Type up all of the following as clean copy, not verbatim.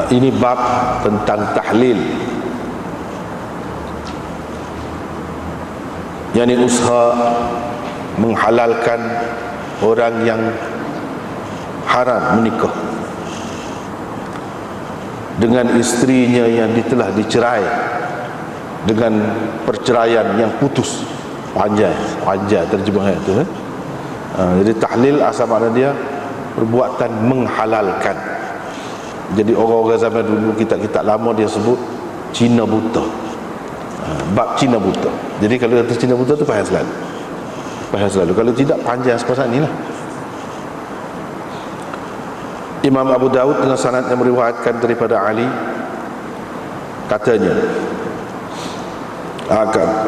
Ini bab tentang tahlil, yakni usaha menghalalkan orang yang haram menikah dengan isterinya yang telah dicerai dengan perceraian yang putus. Panjang terjemahan itu. Jadi tahlil asal makna dia perbuatan menghalalkan. Jadi orang-orang zaman dulu, kitab-kitab lama dia sebut Cina buta. Bab Cina buta. Jadi kalau kata Cina buta tu faham selalu. Kalau tidak, panjang seperti inilah. Imam Abu Daud dengan sanad yang meriwayatkan daripada Ali, katanya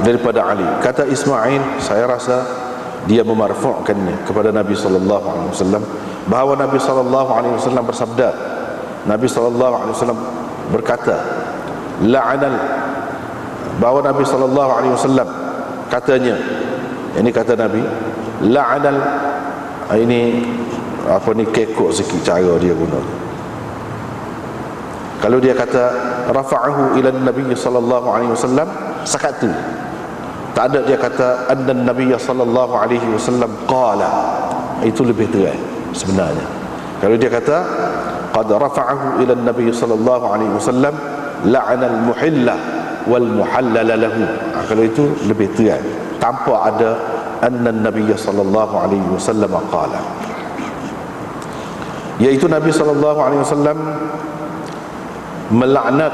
daripada Ali, kata Ismail, saya rasa dia memarfu'kannya kepada Nabi sallallahu alaihi wasallam, bahawa Nabi sallallahu alaihi wasallam bersabda, Nabi sallallahu alaihi wasallam berkata, bahawa Nabi sallallahu alaihi wasallam katanya, ini kata Nabi, la'anal, ini apa ni, kekok sikit cara dia guna. Kalau dia kata rafa'ahu ila Nabi sallallahu alaihi wasallam, sakat tu. Tak ada dia kata anna Nabi sallallahu alaihi wasallam qala. Itu lebih terang sebenarnya. Kalau dia kata qad rafa'ahu ila Nabi sallallahu alaihi wasallam la'ana al-muhilla wal muhallala lahu. Kalau itu lebih terang tanpa ada anna Nabi sallallahu alaihi wasallam qala, iaitu Nabi sallallahu alaihi wasallam melaknat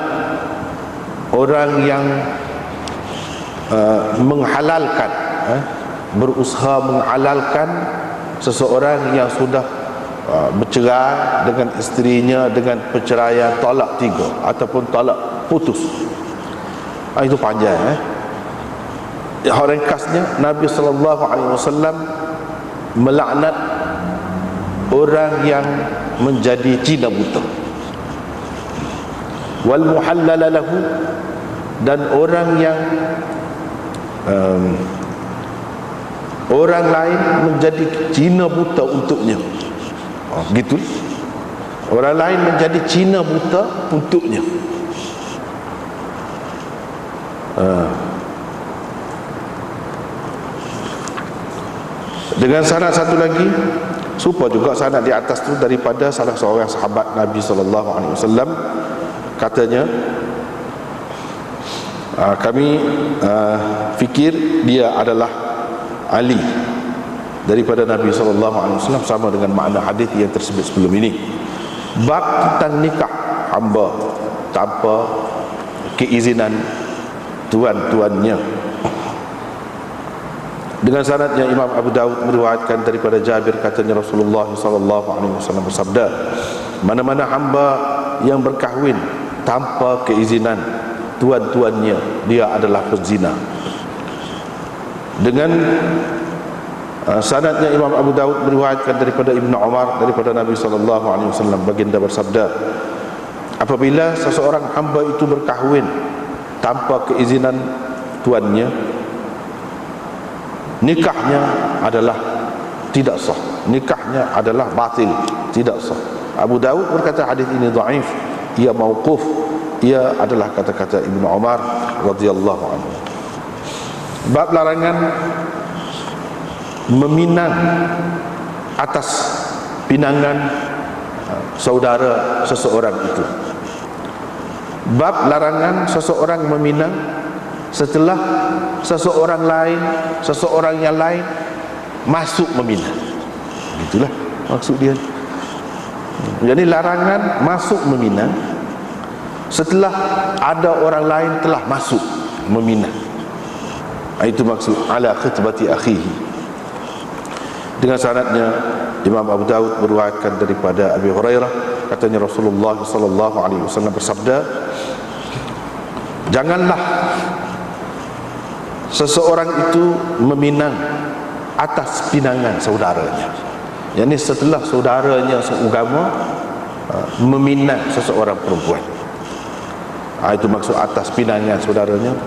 orang yang menghalalkan, berusaha menghalalkan seseorang yang sudah bercerai dengan isterinya dengan perceraian talak 3 ataupun talak putus. Itu panjang. Ringkasnya, Nabi sallallahu alaihi wasallam melaknat orang yang menjadi Cina buta, wal muhallala lahu, dan orang yang orang lain menjadi Cina buta untuknya. Gitu. Orang lain menjadi Cina buta untuknya. Dengan sanad satu lagi, serupa juga sanad di atas tu, daripada salah seorang sahabat Nabi sallallahu alaihi wasallam, katanya, kami fikir dia adalah Ali daripada Nabi sallallahu alaihi wasallam, sama dengan makna hadis yang tersebut sebelum ini. Bab tentang nikah hamba tanpa keizinan tuan-tuannya. Dengan sanadnya, Imam Abu Daud meriwayatkan daripada Jabir, katanya Rasulullah sallallahu alaihi wasallam bersabda, mana-mana hamba yang berkahwin tanpa keizinan tuan-tuannya, dia adalah penzina. Dengan sanadnya, Imam Abu Daud meriwayatkan daripada Ibnu Umar, daripada Nabi sallallahu alaihi wasallam, baginda bersabda, apabila seseorang hamba itu berkahwin tanpa keizinan tuannya, nikahnya adalah tidak sah, nikahnya adalah batil, tidak sah. Abu Daud berkata hadis ini dhaif, ia mauquf, ia adalah kata-kata Ibnu Umar radhiyallahu anhu. Bab larangan meminang atas pinangan saudara seseorang itu. Bab larangan seseorang meminang setelah seseorang yang lain masuk meminang. Itulah maksud dia. Jadi larangan masuk meminang setelah ada orang lain telah masuk meminang. Itu maksud ala khitbati akhihi. Dengan sanadnya, Imam Abu Daud meriwayatkan daripada Abi Hurairah, katanya Rasulullah sallallahu alaihi wasallam bersabda, janganlah seseorang itu meminang atas pinangan saudaranya. Yani setelah saudaranya seagama meminang seseorang perempuan. Itu maksud atas pinangan saudaranya.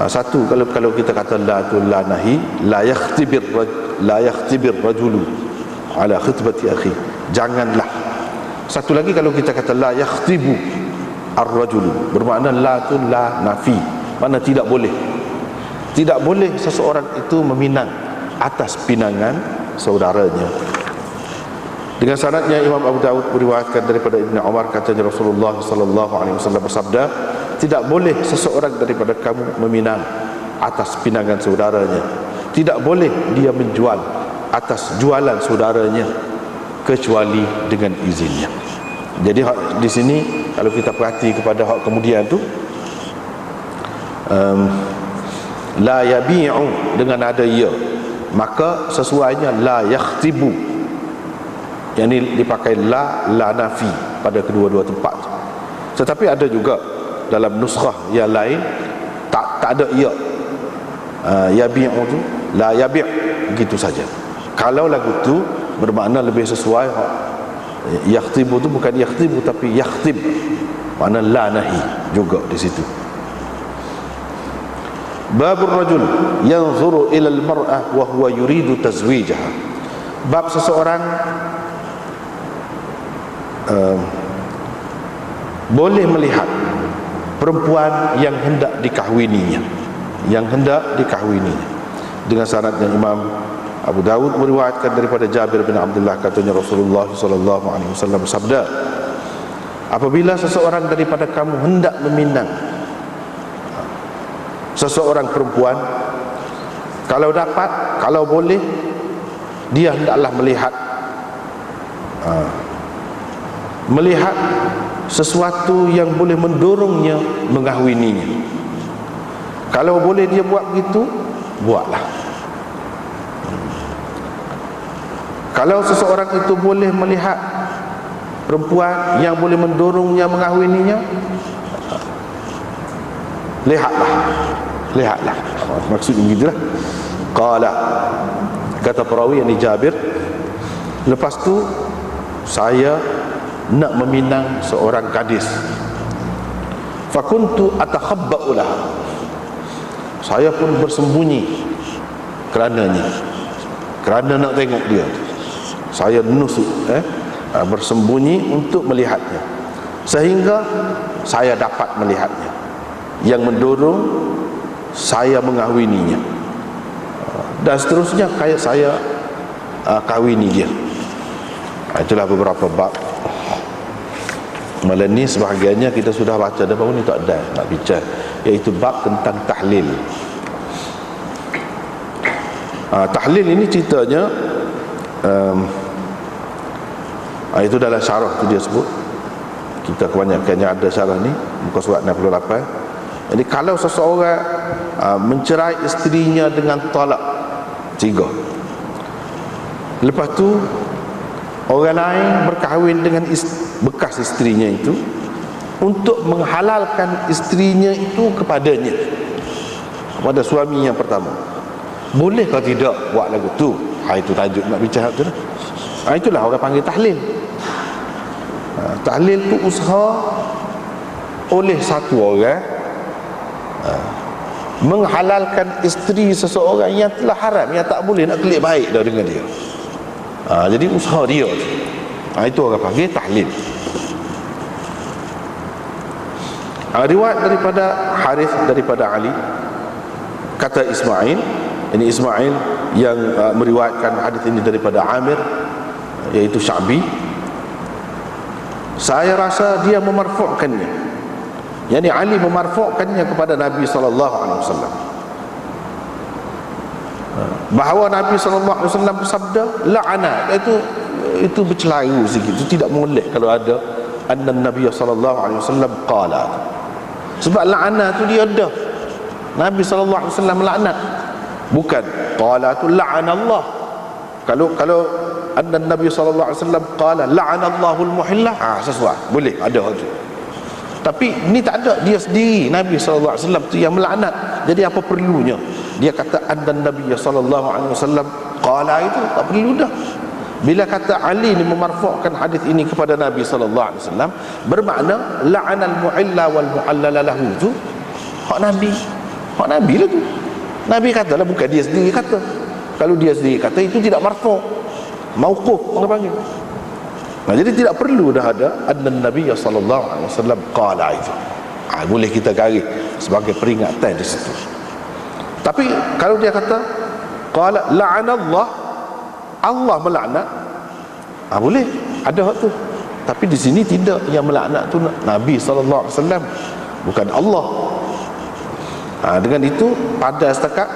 Satu, kalau kita kata la nahi, la yakhtibir rajulu ala khitbati akhi, janganlah Satu lagi, kalau kita kata la yakhtibu ar-rajulu, bermakna la tu la nafi, makna tidak boleh. Tidak boleh seseorang itu meminang atas pinangan saudaranya. Dengan sanadnya Imam Abu Daud meriwayatkan daripada Ibnu Umar, katanya Rasulullah sallallahu alaihi wasallam bersabda, tidak boleh seseorang daripada kamu meminang atas pinangan saudaranya. Tidak boleh dia menjual atas jualan saudaranya kecuali dengan izinnya. Jadi di sini kalau kita perhati kepada hak kemudian tu, la yabi'u dengan ada ya, maka sesuainya la yakhtibu, yang ini dipakai la nafi pada kedua-dua tempat. Tetapi ada juga dalam nuskhah yang lain tak ada ya, yabi'u tu la yabi', begitu saja. Kalau lagu tu bermakna lebih sesuai, yakhtibu tu bukan yakhtibu tapi yakhtib, makna la nahi juga di situ. Babur rajul yanzuru ila al-mar'ah wa huwa yuridu tazwijaha. Bab seseorang boleh melihat perempuan yang hendak dikahwininya, dengan sanadnya Imam Abu Dawud meriwayatkan daripada Jabir bin Abdullah, katanya Rasulullah sallallahu alaihi wasallam bersabda, apabila seseorang daripada kamu hendak meminang seseorang perempuan, kalau dapat, kalau boleh, dia hendaklah melihat sesuatu yang boleh mendorongnya mengahwininya. Kalau boleh dia buat begitu, buatlah. Kalau seseorang itu boleh melihat perempuan yang boleh mendorongnya mengahwininya, lihatlah. Maksudnya begitulah. Qala, kata perawi yang Jabir, lepas tu saya nak meminang seorang gadis, fakuntu atakhabba'u lah, saya pun bersembunyi kerana nak tengok dia. Saya nusuk, bersembunyi untuk melihatnya, sehingga saya dapat melihatnya, yang mendorong saya mengahwininya, dan seterusnya kayak saya kahwini dia. Itulah beberapa bab. Malam ni sebahagiannya kita sudah baca, dan baru ni tak ada nak bincang, iaitu bab tentang tahlil. Tahlil ini ceritanya, itu dalam syarah tu dia sebut. Kita kebanyakannya ada syarah ni, muka surat 68. Jadi kalau seseorang mencerai isterinya dengan talak 3, lepas tu orang lain berkahwin dengan bekas isterinya itu untuk menghalalkan isterinya itu kepadanya, kepada suami yang pertama, boleh atau tidak buat lagu tu? Itu tajuk nak bincang tu lah. Itulah orang panggil tahlil. Tahlil tu usaha oleh satu orang menghalalkan isteri seseorang yang telah haram, yang tak boleh nak kelik baik dah dengan dia. Jadi usaha dia tu, itu orang panggil tahlil. Riwayat daripada Harith daripada Ali, kata Ismail, ini Ismail yang meriwayatkan hadis ini daripada Amir, iaitu Sya'bi, saya rasa dia memarfu'kannya, yakni Ali memarfu'kannya kepada Nabi sallallahu alaihi wasallam, bahawa Nabi sallallahu alaihi wasallam bersabda, la'ana, itu bercelaru sikit, itu tidak molek kalau ada anna Nabi sallallahu alaihi wasallam qala. Sebab la'ana tu dia ada, Nabi sallallahu alaihi wasallam laknat, bukan qala tu la'ana Allah. Kalau anna Nabi sallallahu alaihi wasallam qala la'ana Allahul muhillah, sesuai, boleh ada tu. Tapi ni tak ada, dia sendiri Nabi sallallahu alaihi wasallam tu yang melaknat. Jadi apa perlunya dia kata anna Nabi sallallahu alaihi wasallam qala, itu tak perlu dah. Bila kata Ali ni memarfu'kan hadis ini kepada Nabi sallallahu alaihi wasallam, bermakna la'anal mu'illa wal mu'allala lahu tu hak Nabi lah tu. Nabi katalah, bukan dia sendiri kata. Kalau dia sendiri kata, itu tidak marfu', mauquf orang panggil. Jadi tidak perlu dah ada anna Nabi sallallahu alaihi wasallam qala itu. Boleh kita garis sebagai peringatan di situ. Tapi kalau dia kata qala la'anallah, Allah melaknat, boleh ada hak tu. Tapi di sini tidak, yang melaknat tu Nabi sallallahu alaihi wasallam, bukan Allah. Dengan itu pada setakat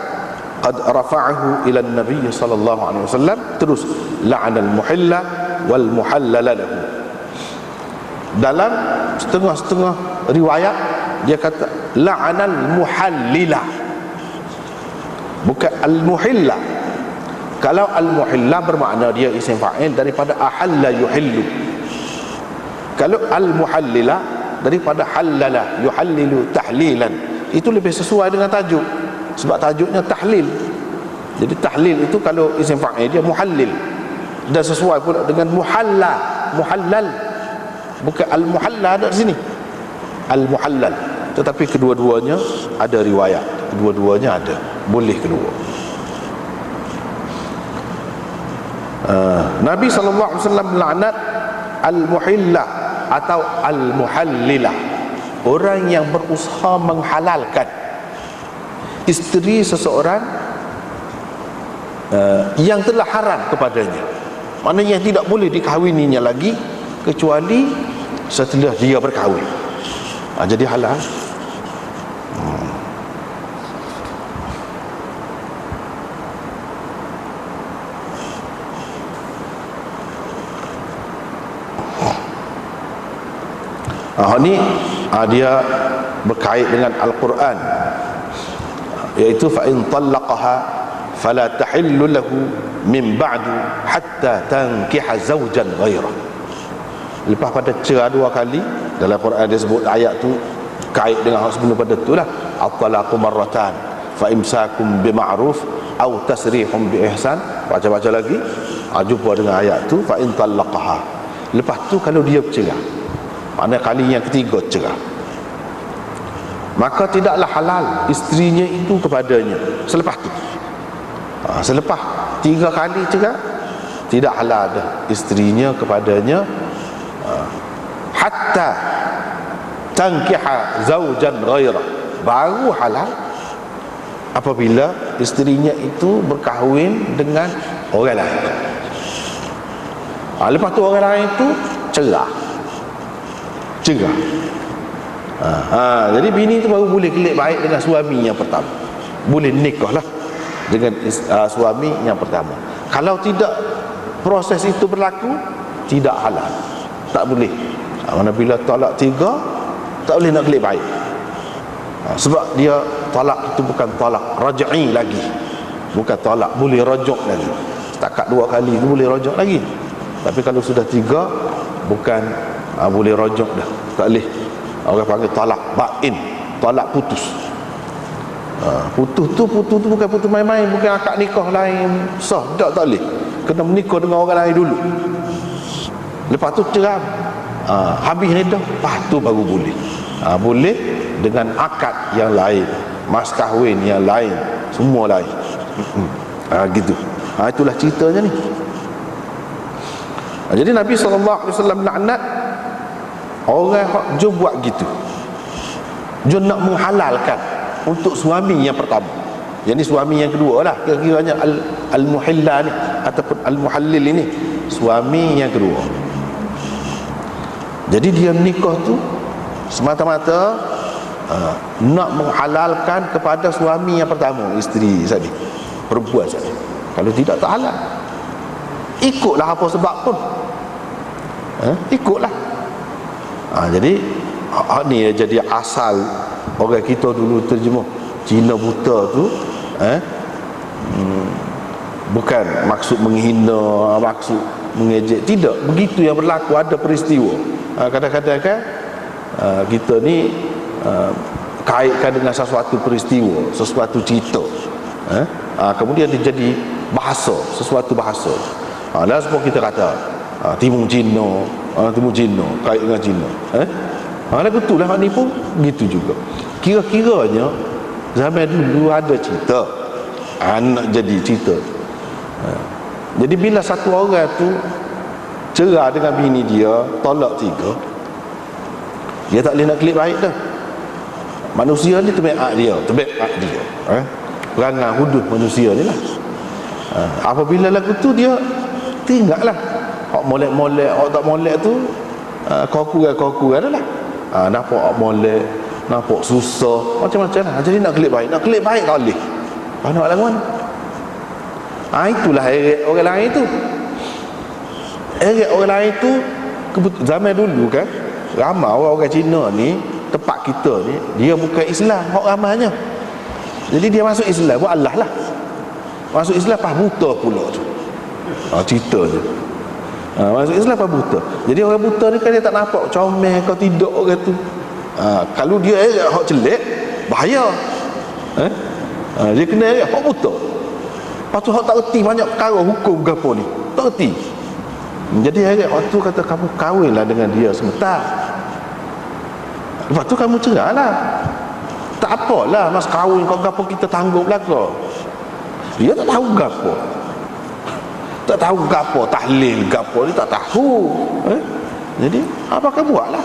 qad rafa'ahu ila Nabi sallallahu alaihi wasallam, terus la'anal muhilla wal muhallala lahu. Dalam setengah-setengah riwayat dia kata la'anal muhallila, bukan al muhilla. Kalau al muhilla bermakna dia isim fa'il daripada ahalla yuhillu. Kalau al muhallila daripada halala yuhallilu tahlilan, itu lebih sesuai dengan tajuk, sebab tajuknya tahlil. Jadi tahlil itu kalau isim fa'il dia muhallil, dan sesuai pula dengan muhalla, muhallal. Bukan al muhalla ada di sini, al muhallal. Tetapi kedua-duanya ada riwayat, kedua-duanya ada, boleh kedua. Nabi SAW melaknat al-muhillah atau al-muhallilah, orang yang berusaha menghalalkan isteri seseorang yang telah haram kepadanya. Maknanya tidak boleh dikahwininya lagi kecuali setelah dia berkahwin. Jadi halal. Ini dia berkait dengan Al-Quran, iaitu fa in talaqaha fala tahillu lahu min ba'du hatta tankiha zawjan ghairah. Lepas pada cerai dua kali, dalam Quran dia sebut ayat tu kait dengan hak sebelum pada tu lah, at-talaqu marratan fa imsakum bima'ruf aw tasrihum bi ihsan. Baca-baca lagi, jumpa dengan ayat tu fa in talaqaha. Lepas tu kalau dia bercerai, maknanya kali yang ketiga cerai, maka tidaklah halal isterinya itu kepadanya selepas tu. Selepas 3 kali cerai, tidak halal dah isterinya kepadanya hatta tankiha zawjan ghairah. Baru halal apabila isterinya itu berkahwin dengan orang lain. Lepas tu orang lain itu cerai. Jadi bini tu baru boleh kelip baik dengan suami yang pertama, boleh nikah lah dengan suami yang pertama. Kalau tidak proses itu berlaku, tidak halal, tak boleh. Mana bila talak 3, tak boleh nak kelip baik. Sebab dia talak itu bukan talak raj'i lagi, bukan talak boleh rajak lagi. Setakat 2 kali itu boleh rajak lagi. Tapi kalau sudah 3, bukan boleh rajak dah, tak boleh. Orang panggil talak bain, talak putus. Putus tu bukan putus main-main, bukan akad nikah lain sah, tak boleh. Kena menikah dengan orang lain dulu, lepas tu cerai, habis dah, lepas tu baru boleh. Boleh dengan akad yang lain, mas kahwin yang lain, semua lain. Gitu. Itulah ceritanya ni. Jadi Nabi SAW laknat orang yang buat gitu, dia nak menghalalkan untuk suami yang pertama, yang ni suami yang kedua lah, kira-kiranya al-muhilla ni ataupun al-muhallil ini suami yang kedua. Jadi dia nikah tu semata-mata nak menghalalkan kepada suami yang pertama, isteri tadi, perempuan tadi. Kalau tidak, tak halal. Ikutlah apa sebab pun, ikutlah. Jadi ni jadi asal orang kita dulu terjemah Cina buta tu, bukan maksud menghina, maksud mengejek, tidak begitu yang berlaku. Ada peristiwa, kadang-kadang kan kita ni kaitkan dengan sesuatu peristiwa, sesuatu cerita, kemudian dia jadi bahasa, sesuatu bahasa. Dan semua kita kata Timur Cina, Timur Cina kait dengan Cina. Lagu tu lah, ni pun gitu juga. Kira-kiranya zaman dulu ada cerita, nak jadi cerita. Jadi bila satu orang tu cerai dengan bini dia, tolak 3, dia tak boleh nak klik baik dah. Manusia ni terbaik dia, perangai hudud manusia ni lah. Apabila lagu tu dia tinggal lah. Hak molek-molek, hak tak molek tu koku dah lah. Nampak hak molek, nampak susah, macam-macam lah. Jadi nak klik baik tak boleh. Nak lagu mana? Itulah heret orang lain tu. Heret orang lain tu zaman dulu kan, ramai orang Cina ni, tempat kita ni, dia bukan Islam, hak ramainya. Jadi dia masuk Islam buat Allah lah. Masuk Islam pas buta pula tu. Cerita je. Masuk Islam pas buta. Jadi orang buta ni kan dia tak nampak comel kau tidak orang tu. Kalau dia hak celek, bahaya. Dia kena hak buta. Lepas tu hak tak reti banyak perkara hukum ke apa ni. Tak reti. Jadi hak tu kata kamu kahwinlah dengan dia sebentar. Lepas tu kamu cerai lah. Tak apalah mas kahwin kau gapo kita tanggung belaka. Dia tak tahu gapo. Tak tahu gapo tahlil gapo dia tak tahu. Jadi apa kau buatlah.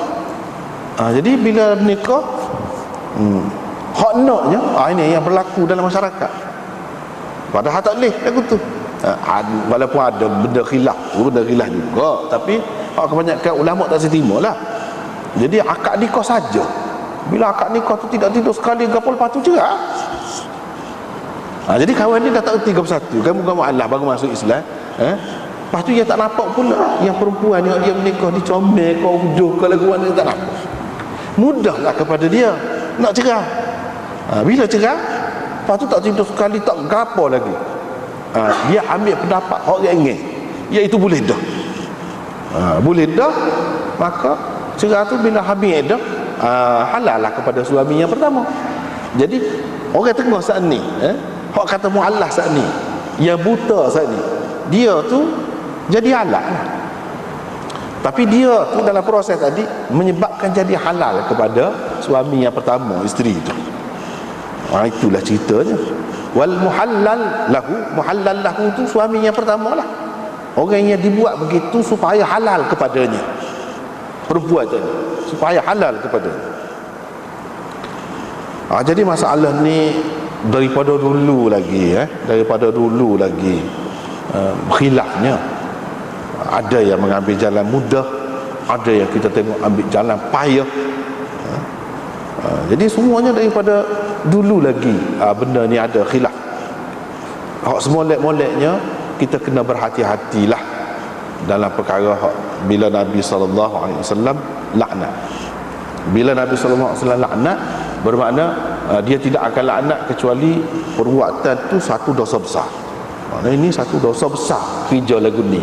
Jadi bila nikah hak naknya ini yang berlaku dalam masyarakat. Padahal tak boleh lagu tu. Walaupun ada benda khilaf juga, tapi kebanyakan ulama tak setimur lah. Jadi akad nikah saja. Bila akad nikah tu tidak tidur sekali gapo lepas tu cerai. Jadi kawan ni dah tak erti ke satu. Kamu Allah baru masuk Islam. Lepas tu dia tak nampak pula yang perempuan yang dia menikah ni comel kau hujung ke lagu mana dia tak nampak. Mudahlah kepada dia nak cerai. Bila cerai, lepas tu tak tidur sekali tak gapo lagi. Dia ambil pendapat orang ingin, iaitu boleh dah. Boleh dah, maka cerai tu bila habis dah, halal lah kepada suami yang pertama. Jadi orang tengah saat ni, hak kata mu'allah saat ni, yang buta saat ni, dia tu jadi halal. Tapi dia tu dalam proses tadi menyebabkan jadi halal kepada suami yang pertama, isteri itu. Itulah ceritanya. Wal muhallal lahu tu suami yang pertama lah. Orang yang dibuat begitu supaya halal kepadanya, perempuan tadi, supaya halal kepadanya. Jadi masalah ni daripada dulu lagi khilafnya. Ada yang mengambil jalan mudah, ada yang kita tengok ambil jalan payah. Jadi semuanya daripada dulu lagi benda ni ada khilaf. Hak semolek-moleknya kita kena berhati-hatilah dalam perkara bila Nabi SAW laknat. Bila Nabi SAW laknat, bermakna dia tidak akan laknat kecuali perbuatan tu satu dosa besar. Ini satu dosa besar kerja lagu ni.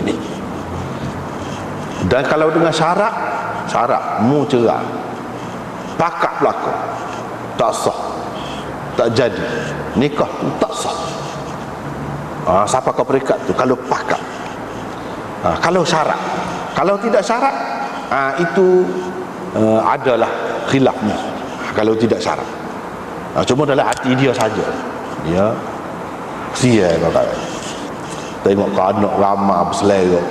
Dan kalau dengan syarat mu cerai, pakak belaka, tak sah, tak jadi, nikah tu tak sah. Siapa kau perikat tu kalau pakak. Kalau syarat, kalau tidak syarat, itu adalah khilafnya. Kalau tidak syarat, cuma dalam hati dia saja, dia sial kakak, tengok ke anak ramai berselera.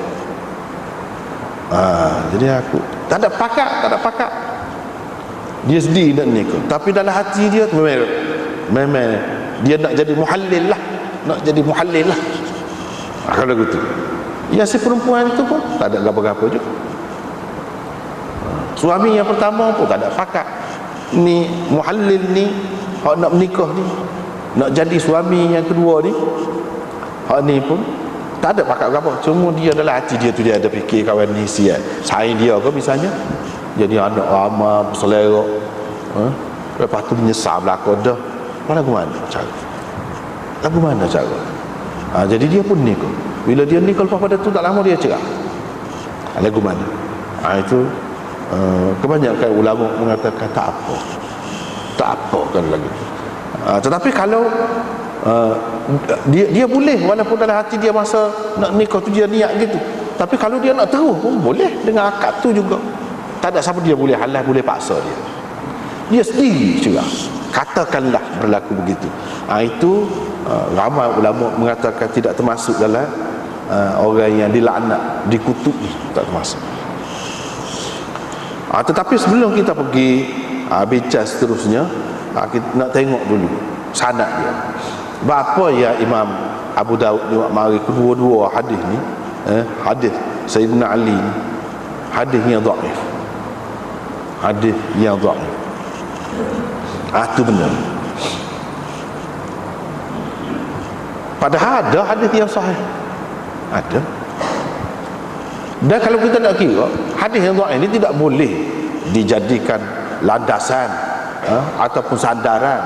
Jadi aku tak ada pakak. Dia sedih nak nikah, tapi dalam hati dia memang dia nak jadi muhallil lah. Kalau gitu, ya si perempuan itu pun tak ada apa-apa juga. Suami yang pertama pun tak ada pakak. Ni muhallil ni, hak nak menikah ni, nak jadi suami yang kedua ni, hak ni pun tak ada pakak apa. Cuma dia dalam hati dia tu dia ada fikir kawan ni sial sayang dia ke misalnya, jadi anak ramai berselera, lepas tu menyesal belakang dah. Lagu mana cara? Jadi dia pun nikah. Bila dia nikah lepas pada tu tak lama dia cerai. Lagu mana? Itu kebanyakan ulama mengatakan tak apa kan lagi. Tetapi kalau dia boleh, walaupun dalam hati dia masa nak nikah tu dia niat gitu, tapi kalau dia nak terus pun boleh dengan akad tu juga. Tak ada siapa dia boleh halal, boleh paksa dia sendiri juga. Katakanlah berlaku begitu, itu ramai ulama mengatakan tidak termasuk dalam orang yang dilaknat, dikutuk ni tak termasuk. Tetapi sebelum kita pergi bincang seterusnya, kita nak tengok dulu sanad dia. Berapa ya Imam Abu Daud ni mari kedua-dua hadis ni, hadis Sayyidina Ali ni, hadis yang dhaif. Hadis yang dhaif. Itu benar. Padahal ada hadis yang sahih. Ada. Dan kalau kita nak kira, hadis yang dhaif ini tidak boleh dijadikan landasan ataupun sandaran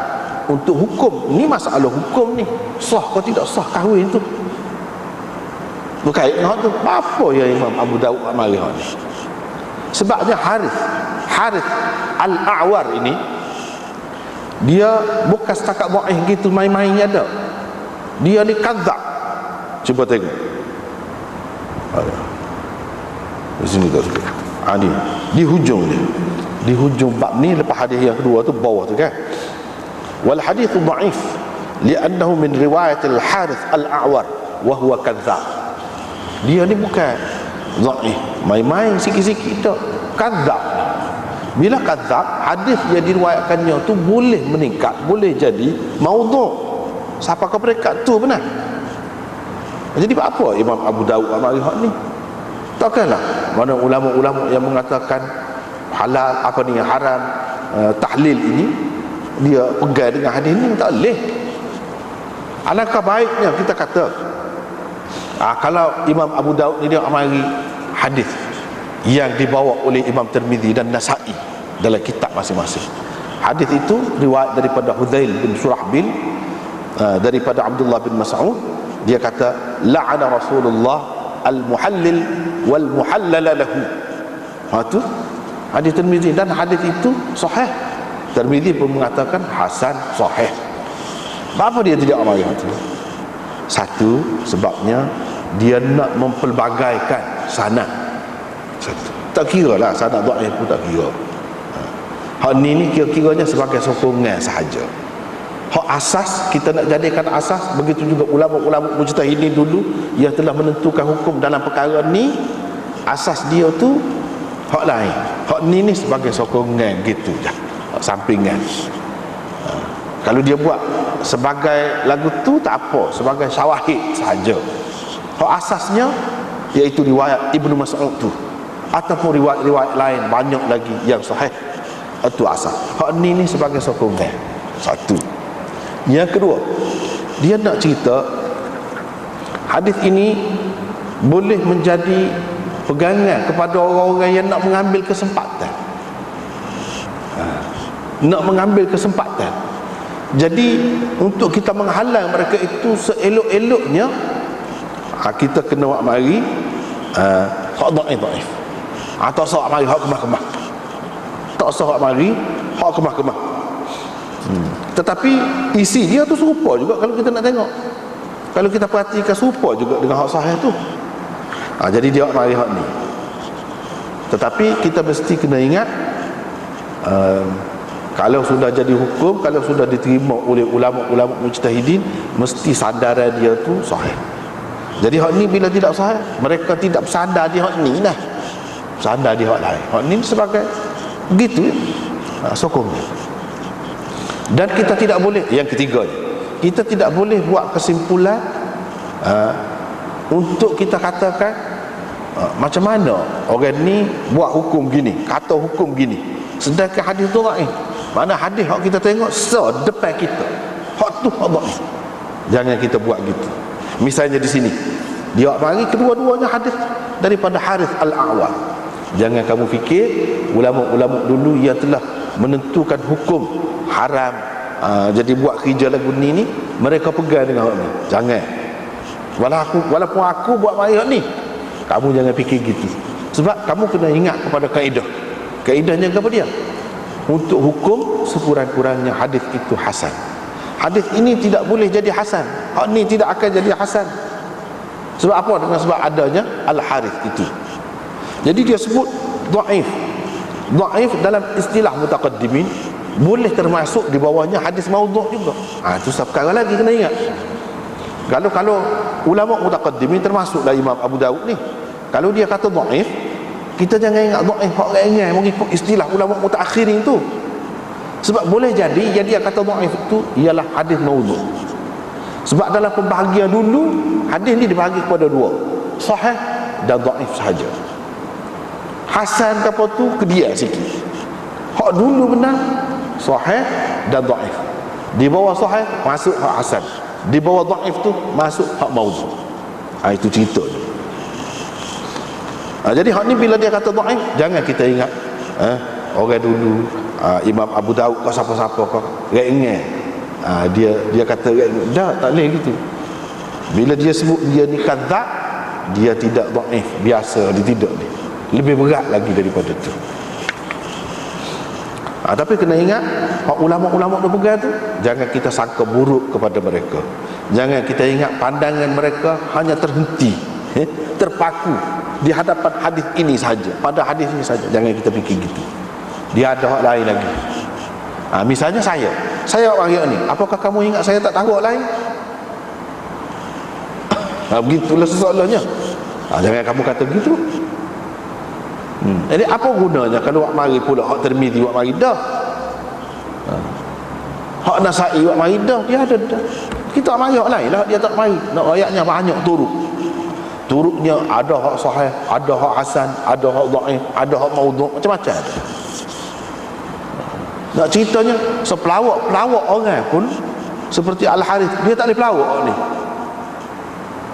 untuk hukum. Ni masalah hukum ni, sah atau tidak sah kahwin tu. Berkait dengan tu, apa yang Imam Abu Daud mari ni? Sebabnya Harith Al-A'war ini, dia bukan setakat dhaif gitu main-mainnya dah. Dia ni kadzab. Cuba tengok. Di sini tak suka. Ni di hujung dia. Di hujung bab ni lepas hadis yang kedua tu bawah tu kan. Wal hadithu dhaif li'annahu min riwayat al-Harith al-A'war wa huwa kadzab. Dia ni bukan dhaif, main-main sikit-sikit tak. Kadzab. Bila kadzab, hadis yang diriwayatkannya tu boleh meningkat, boleh jadi maudhu'. Siapa kau peringkat tu benar. Jadi apa Imam Abu Daud mari hak ni? Takkanlah mana ulama-ulama yang mengatakan halal apa ni haram, tahlil ini dia pegang dengan hadis ni, tak boleh. Alangkah baiknya kita kata kalau Imam Abu Daud ni dia mari hadis yang dibawa oleh Imam Tirmizi dan Nasa'i dalam kitab masing-masing. Hadis itu riwayat daripada Hudzail bin Surahbil, daripada Abdullah bin Mas'ud, dia kata la'ana Rasulullah al-muhallil wal muhallala lahu. Tu hadis Tirmizi, dan hadis itu sahih. Tirmizi pun mengatakan hasan sahih. Apa dia tidak amal itu? Satu, sebabnya dia nak mempelbagaikan sanad. Satu, tak kira lah sanad dhaif pun tak kira. Hak ni kira-kiranya sebagai sokongan sahaja. Hak asas kita nak jadikan asas. Begitu juga ulama-ulama mujtahidin dulu yang telah menentukan hukum dalam perkara ni, asas dia tu hak lain. Hak ni sebagai sokongan gitu je, hak sampingan. Kalau dia buat sebagai lagu tu tak apa, sebagai syawahid sahaja. Hak asasnya iaitu riwayat Ibnu Mas'ud tu ataupun riwayat-riwayat lain banyak lagi yang sahih. Itu asas. Hak ni sebagai sokongan. Satu. Yang kedua, dia nak cerita hadis ini boleh menjadi pegangan kepada orang-orang yang nak mengambil kesempatan. Nak mengambil kesempatan. Jadi untuk kita menghalang mereka itu seelok-eloknya, kita kena buat mari hak dhaif. Atau sok mari hak kemah-kemah. Tak sok mari hak kemah-kemah. Tetapi isi dia tu serupa juga kalau kita nak tengok. Kalau kita perhatikan serupa juga dengan hak sahih tu. Jadi dia mari hak ni. Tetapi kita mesti kena ingat, kalau sudah jadi hukum, kalau sudah diterima oleh ulama-ulama mujtahidin, mesti sandaran dia tu sahih. Jadi hak ni bila tidak sahih, mereka tidak bersandar di hak ni lah, bersandar di hak lain. Hak ni sebagai begitu sokongnya. Dan kita tidak boleh, yang ketiga, kita tidak boleh buat kesimpulan untuk kita katakan macam mana orang ni buat hukum gini, kata hukum gini, sedangkan hadis tu dhaif. Mana hadis hak kita tengok depan kita, hak tu hak dhaif. Jangan kita buat gitu. Misalnya di sini dia mari kedua-duanya hadis daripada Harith Al-A'war. Jangan kamu fikir ulama-ulama dulu yang telah menentukan hukum haram, jadi buat kerja lagu ni mereka pegang dengan hak ni. Jangan. Walaupun aku buat mari hak ni, kamu jangan fikir gitu. Sebab kamu kena ingat kepada kaedah. Kaedahnya apa dia? Untuk hukum sekurang-kurangnya hadis itu hasan. Hadis ini tidak boleh jadi hasan. Hak ni tidak akan jadi hasan. Sebab apa? Dengan sebab adanya Al-Harith itu. Jadi dia sebut dhaif. Dhaif dalam istilah mutaqaddimin boleh termasuk di bawahnya hadis maudhu' juga. Itu perkara lagi kena ingat. Kalau ulama mutaqaddimin termasuklah Imam Abu Daud ni, kalau dia kata dhaif, kita jangan ingat dhaif hak ringan mengikut istilah ulama mutaakhirin tu. Sebab boleh jadi yang dia kata dhaif itu ialah hadis maudhu'. Sebab dalam pembahagian dulu hadis ni dibahagi kepada dua, sahih dan dhaif sahaja. Hasan ke apa tu ke dia sikit. Hak dulu benar sahih dan dhaif. Di bawah sahih masuk hak hasan. Di bawah dhaif tu masuk hak maudhu'. Itu cerita dia. Jadi hak ni bila dia kata dhaif, jangan kita ingat orang dulu Imam Abu Daud ke siapa-siapa ke ringan. Dia kata dah tak boleh gitu. Bila dia sebut dia ni kadzab, dia tidak dhaif biasa, dia tidak ni. Lebih berat lagi daripada tu. Tapi kena ingat hak ulama-ulama tu pegang tu, jangan kita sangka buruk kepada mereka. Jangan kita ingat pandangan mereka hanya terhenti, terpaku di hadapan hadis ini saja, pada hadis ini saja. Jangan kita fikir gitu. Dia ada hak lain lagi. Misalnya saya mari ni, apakah kamu ingat saya tak tahu hak lain? Begitulah soalannya. Jangan kamu kata begitu. Jadi apa gunanya kalau wak mari pula hak Tirmizi wak mari dah. Hak Nasa'i wak mari dah, dia ada dah. Kita mari hak lain lah, dia tak mari. Nak ayatnya banyak turutnya ada hak sahih, ada hak hasan, ada hak dhaif, ada hak maudhu', macam-macam ada. Nak ceritanya sepelawak orang pun seperti Al-Harith, dia tak boleh pelawak ni.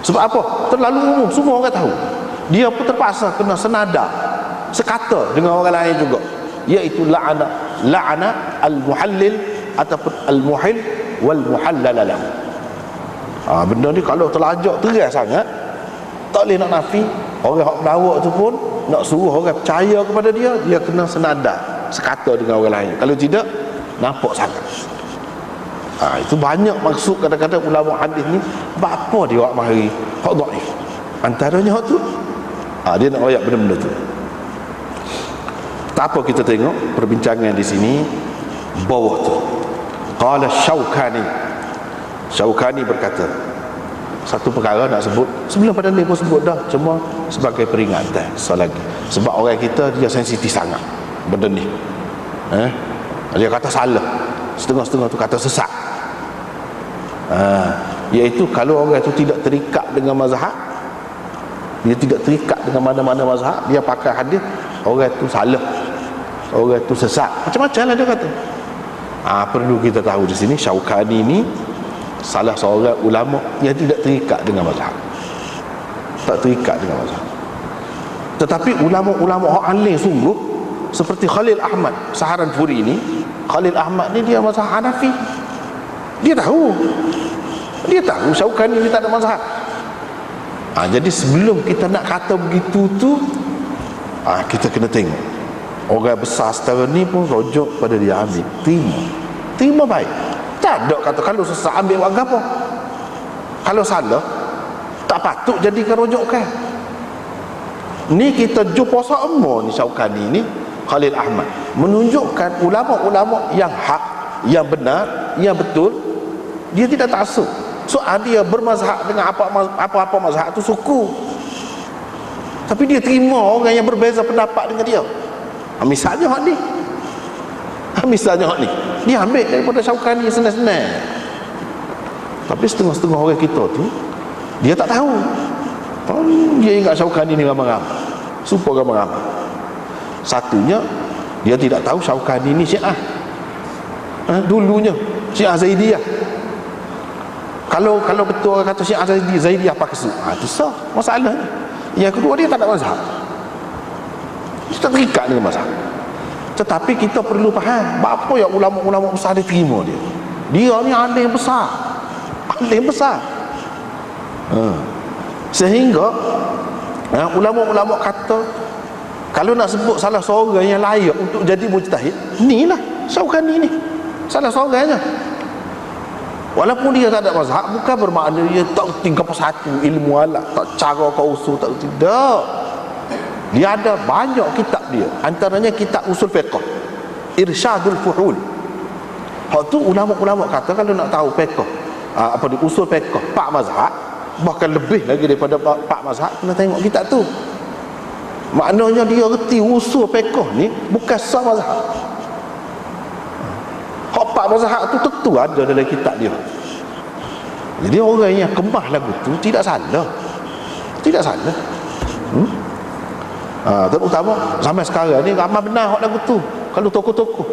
Sebab apa? Terlalu umum, semua orang tahu. Dia pun terpaksa kena senada, sekata dengan orang lain juga, iaitu la'ana al-muhallil ataupun al-muhil wal muhallal lahu. Benda ni kalau terlajak teras sangat, tak boleh nak nafi. Orang hak pelawak tu pun nak suruh orang percaya kepada dia, dia kena senada, sekata dengan orang lain. Kalau tidak, nampak sangat. Itu banyak maksud kadang-kadang ulama hadis ni, apa dia buat mari hak dhaif. Antaranya hak tu, dia nak royak benda-benda tu. Tak apa, kita tengok perbincangan di sini bawah tu. Qala Syaukani berkata, satu perkara nak sebut, sebelum pada ni pun sebut dah, cuma sebagai peringatan selagi. Sebab orang kita dia sensitif sangat benda ni. Dia kata salah, setengah-setengah tu kata sesat. Iaitu kalau orang tu tidak terikat dengan mazhab, dia tidak terikat dengan mana-mana mazhab, dia pakai hadis, orang tu salah, orang tu sesat, macam-macam lah dia kata. Perlu kita tahu di sini Syaukani ni salah seorang ulama yang tidak terikat dengan mazhab, tak terikat dengan mazhab. Tetapi ulama-ulama hak alim sungguh seperti Khalil Ahmad Saharanfuri ni, Khalil Ahmad ni dia mazhab Hanafi. Dia tahu Syaukani ni tak ada mazhab. Jadi sebelum kita nak kata begitu tu, kita kena tengok orang besar setara ni pun rujuk pada dia, ambil, terima baik. Tak ada kata kalau sesat ambil buat apa. Kalau salah tak patut jadikan rujukan. Ni kita jumpa sama ni Syaukani ni, Khalil Ahmad menunjukkan ulama-ulama yang hak, yang benar, yang betul, dia tidak taksub. Dia bermazhab dengan apa-apa mazhab tu suku, tapi dia terima orang yang berbeza pendapat dengan dia. Misalnya hak ni, dia ambil daripada Syaukani senang-senang. Tapi setengah-setengah orang kita tu, dia tak tahu. Dia ingat Syaukani ni ramai-ramai, super ramai-ramai. Satunya, dia tidak tahu Syaukani ni Syiah. Dulunya Syiah Zaidiyah. Kalau betul orang kata Syiah Zaidiyah pakai su, itu sah masalahnya. Yang kedua, dia tak ada mazhab, dia tak terikat dengan mazhab. Tetapi kita perlu faham apa yang ulama-ulama besar dia terima dia. Dia ni alim besar. Sehingga ulama-ulama kata kalau nak sebut salah seorang yang layak untuk jadi mujtahid, ni lah Syaukani ni, salah seorangnya. Walaupun dia tak ada mazhab, bukan bermakna dia tak tinggal satu ilmu alat, tak cara kau usul, tak, tidak. Dia ada banyak kitab dia, antaranya kitab usul fiqh, Irsyadul Fuhul. Hak tu ulama-ulama kata kalau nak tahu fiqh apa di usul fiqh 4 mazhab, bahkan lebih lagi daripada 4 mazhab, kena tengok kitab tu. Maknanya dia reti usul fiqh ni bukan sah mazhab. Hak 4 mazhab tu tentu ada dalam kitab dia. Jadi orang yang kemah lagu tu tidak salah. Tidak salah. Terutama sampai sekarang ni ramai benar hak lagu tu. Kalau tokoh-tokoh,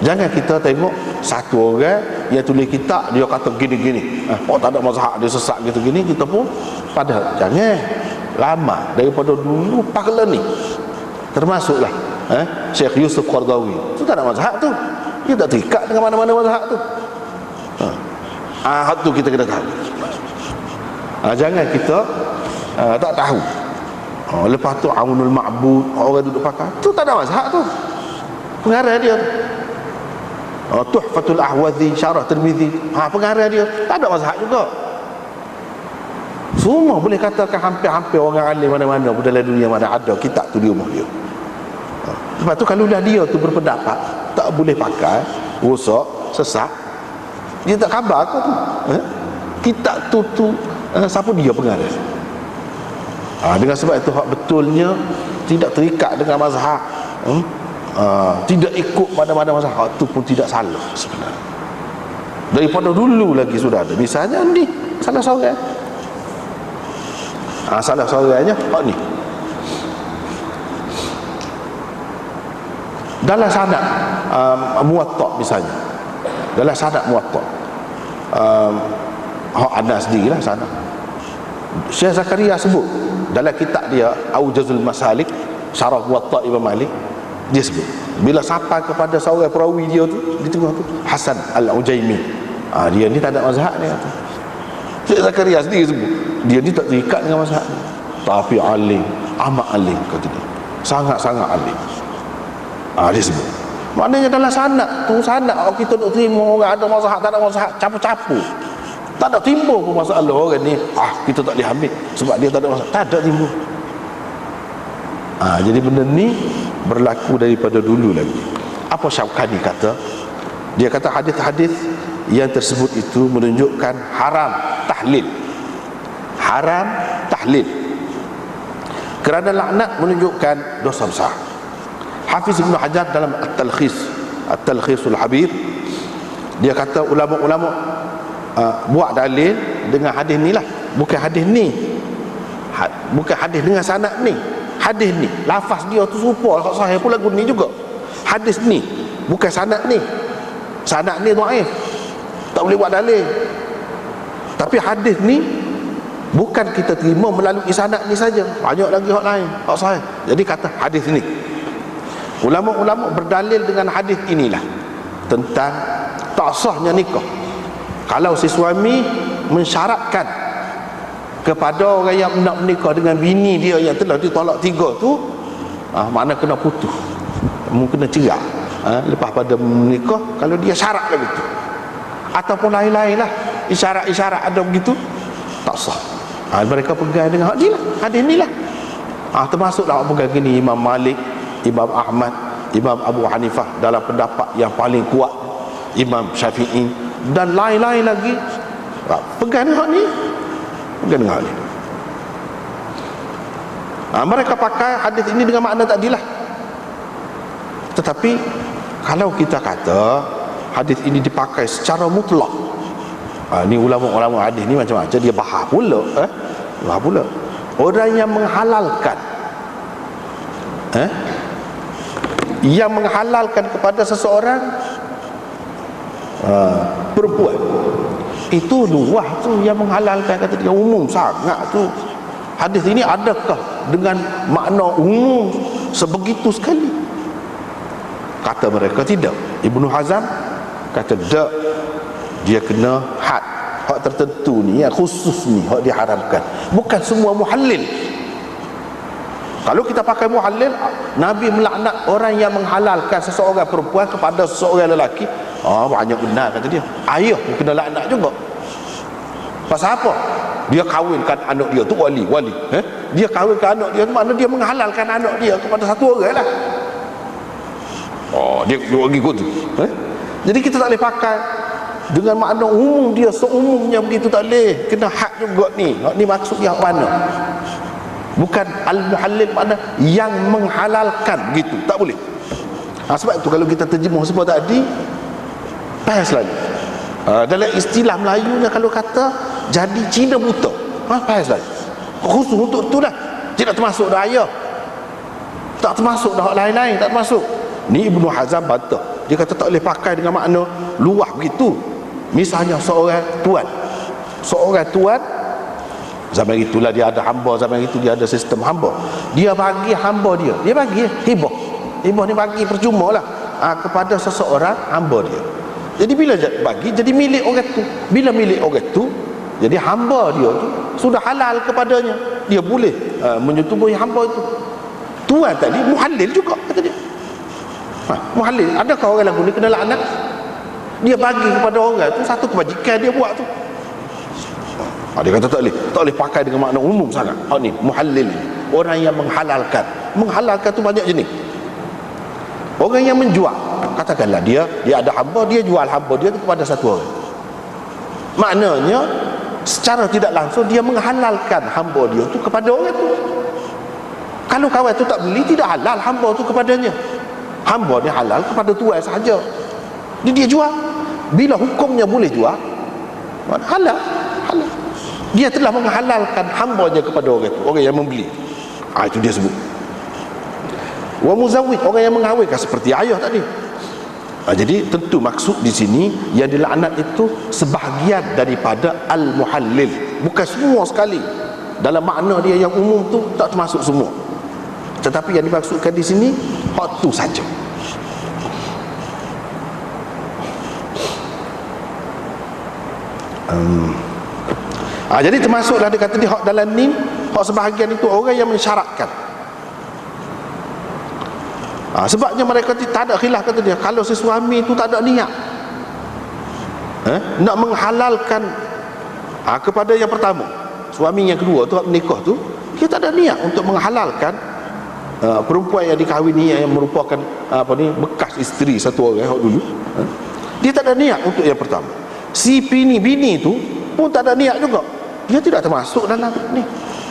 jangan kita tengok satu orang yang tulis kitab dia kata gini-gini, oh tak ada mazhab dia sesat gitu gini, kita pun pada jangan. Lama daripada dulu pakla ni, termasuklah Syekh Yusuf Qardawi tu tak ada mazhab tu, dia tak terikat dengan mana-mana mazhab tu. Hak tu kita kena tahu. Jangan kita tak tahu. Lepas tu Aunul Ma'bud, orang duduk pakai tu tak ada mazhab tu, pengarah dia tu. Tuhfatul Ahwazi, Syarah Tirmizi, pengarah dia tak ada mazhab juga. Semua boleh katakan hampir-hampir orang alim mana-mana pun dalam dunia mana ada kitab tu di rumah dia. Lepas tu kalau dah dia tu berpendapat tak boleh pakai, rosak, sesat, dia tak khabar aku tu. Kitab tu siapa dia pengarah? Dengan sebab itu hak betulnya tidak terikat dengan mazhab, tidak ikut mana-mana mazhab, tu pun tidak salah sebenarnya. Daripada dulu lagi sudah ada. Misalnya ni salah seorang, salah seorangnya hak ni dalam sanad Muwatta misalnya, dalam sanad Muwatta hak Anas sendirilah sanad. Syekh Zakaria sebut dalam kitab dia Aujazul Masalik Syarah Muwatta Imam Malik, dia sebut bila sampai kepada seorang perawi dia tu di tengah tu, Hasan Al-Ujaimi, dia ni tak ada mazhab dia tu. Syekh Zakaria sendiri sebut dia ni tak terikat dengan mazhab ni, tapi alim, amat alim kata dia, sangat-sangat alim. Dia sebut maknanya dalam sanad tu, sanad kita nak terima orang ada mazhab tak ada mazhab, capu-capu, tak ada timbul pun masalah orang ni kita tak boleh ambil sebab dia tak ada mazhab, tak ada timbul. Jadi benda ni berlaku daripada dulu lagi. Apa Syaukani kata? Dia kata hadis-hadis yang tersebut itu menunjukkan haram tahlil, haram tahlil, kerana laknat menunjukkan dosa besar. Hafiz Ibn Hajar dalam At-Talkhisul Habib, dia kata ulama-ulama buat dalil dengan hadis ni lah, bukan hadis ni, bukan hadis dengan sanad ni, hadis ni lafaz dia tu serupa sahih pun lagu ni juga. Hadis ni bukan sanad ni, sanad ni dhaif, tak boleh buat dalil. Tapi hadis ni bukan kita terima melalui sanad ni saja, banyak lagi hak lain hak sahih. Jadi kata hadis ni, ulama-ulama berdalil dengan hadis inilah tentang tak sahnya nikah kalau si suami mensyaratkan kepada orang yang nak menikah dengan bini dia yang telah ditolak 3 tu, mana kena putus, mungkin kena cerai lepas pada menikah kalau dia syarat lagi tu, ataupun lain-lain lah isyarat-isyarat ada begitu, tak sah. Mereka pegang dengan hadis ni lah. Termasuklah pegang gini Imam Malik, Imam Ahmad, Imam Abu Hanifah dalam pendapat yang paling kuat, Imam Syafi'i dan lain-lain lagi pegang dengan ni, pegang dengan ni. Mereka pakai hadis ini dengan makna tadilah. Tetapi kalau kita kata hadis ini dipakai secara mutlak, ni ulama-ulama hadis ni macam-macam dia bahas pula, bahas pula orang yang menghalalkan yang menghalalkan kepada seseorang perempuan, itu luah tu yang menghalalkan, kata dia umum sangat tu. Hadis ini adakah dengan makna umum sebegitu sekali? Kata mereka tidak. Ibnu Hazm kata tak, dia kena hak tertentu ni, yang khusus ni hak diharamkan, bukan semua muhallil. Kalau kita pakai muhallil, Nabi melaknat orang yang menghalalkan seseorang perempuan kepada seseorang lelaki. Banyak benar kata dia. Ayah pun kena laknat juga. Pasal apa? Dia kahwinkan anak dia tu wali. Dia kahwinkan anak dia tu, makna dia menghalalkan anak dia kepada satu orang lah. Dia lagi kot tu. Jadi kita tak boleh pakai dengan makna umum dia seumumnya begitu tak boleh, kena had juga ni. Hak ni maksud yang mana? Bukan al-muhallil makna yang menghalalkan begitu, tak boleh. Sebab itu kalau kita terjemah semua tadi payah selalu. Dalam istilah Melayunya kalau kata jadi Cina buta, payah selalu. Khusus untuk itulah, tidak termasuk dah ayah, tak termasuk dah lain-lain, tak termasuk. Ni Ibnu Hazm bantah. Dia kata tak boleh pakai dengan makna luah begitu. Misalnya seorang tuan, zaman itulah dia ada hamba, zaman itu dia ada sistem hamba. Dia bagi hamba dia bagi hibah ni bagi percuma lah kepada seseorang hamba dia. Jadi bila bagi, jadi milik orang tu. Bila milik orang tu, jadi hamba dia tu sudah halal kepadanya. Dia boleh menyetubuhi hamba itu. Tuan tadi muhallil juga kata dia. Muhallil. Adakah orang lagu ni kena laknat? Dia bagi kepada orang tu satu kebajikan dia buat tu. Dia kata tak boleh pakai dengan makna umum sangat. Ni muhallil, orang yang menghalalkan tu banyak jenis. Orang yang menjual, katakanlah dia ada hamba, dia jual hamba dia tu kepada satu orang. Maknanya secara tidak langsung dia menghalalkan hamba dia tu kepada orang tu. Kalau kawan tu tak beli, tidak halal hamba tu kepadanya. Hamba dia halal kepada tuan sahaja. Dia jual. Bila hukumnya boleh jual, halal. Dia telah menghalalkan hambanya kepada orang itu, orang yang membeli. Itu dia sebut. Wa muzawwij, orang yang mengahwinkan seperti ayah tadi. Jadi tentu maksud di sini yang dilaknat itu sebahagian daripada al-muhallil, bukan semua sekali. Dalam makna dia yang umum tu tak termasuk semua. Tetapi yang dimaksudkan di sini hak tu saja. Jadi termasuklah dia kata di hak dalam ni, hak sebahagian itu orang yang mensyaratkan. Sebabnya mereka tak ada khilaf, kata dia, kalau si suami itu tak ada niat nak menghalalkan kepada yang pertama, suami yang kedua tu menikah tu, dia tak ada niat untuk menghalalkan perempuan yang dikahwini yang merupakan bekas isteri satu orang dulu, dia tak ada niat untuk yang pertama. Si bini tu pun tak ada niat juga, dia tidak termasuk dalam ni,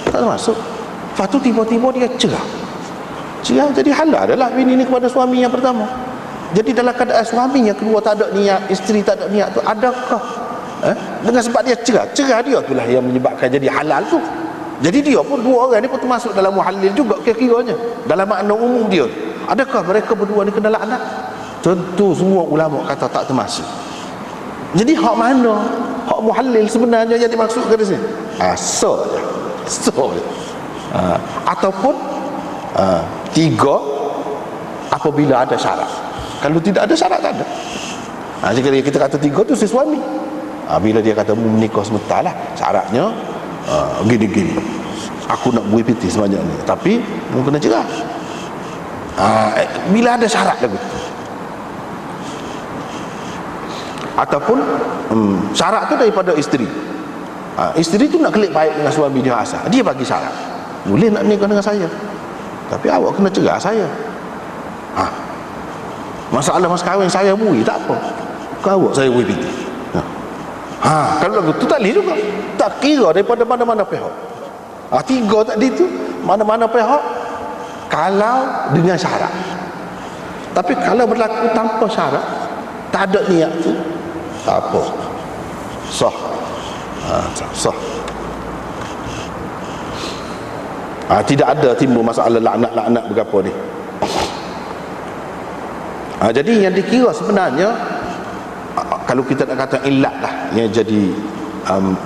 tak termasuk. Lepas tu tiba-tiba dia cerah, jadi halal adalah bini ni kepada suami yang pertama. Jadi dalam keadaan suami yang kedua tak ada niat, isteri tak ada niat tu, adakah dengan sebab dia cerah dia itulah yang menyebabkan jadi halal tu. Jadi dia pun, dua orang ni pun termasuk dalam muhallil juga kira-kiranya dalam makna umum dia. Adakah mereka berdua ni kena laknat? Tentu semua ulama kata tak termasuk. Jadi hak mana hak muhallil sebenarnya yang dimaksudkan di sini? So je. Ataupun tiga apabila ada syarat. Kalau tidak ada syarat, tak ada. Jika kita kata tiga tu si suami, bila dia kata menikah sebentar lah, syaratnya gini-gini, aku nak bui piti sebanyak ni, tapi mu kena cerah. Bila ada syarat lagi, ataupun syarat tu daripada isteri. Isteri tu nak kelik baik dengan suami dia asal, dia bagi syarat, boleh nak nikah dengan saya, tapi awak kena cerah saya. Masalah mas kahwin saya bui, tak apa, kau awak saya bui piti. Kalau lagu tu tak boleh juga, tak kira daripada mana-mana pihak. Tiga tadi tu mana-mana pihak kalau dengan syarat. Tapi kalau berlaku tanpa syarat, tak ada niat tu, tak apa, sah. Tidak ada timbul masalah laknat-laknat berapa ni. Jadi yang dikira sebenarnya, kalau kita nak kata illat lah yang jadi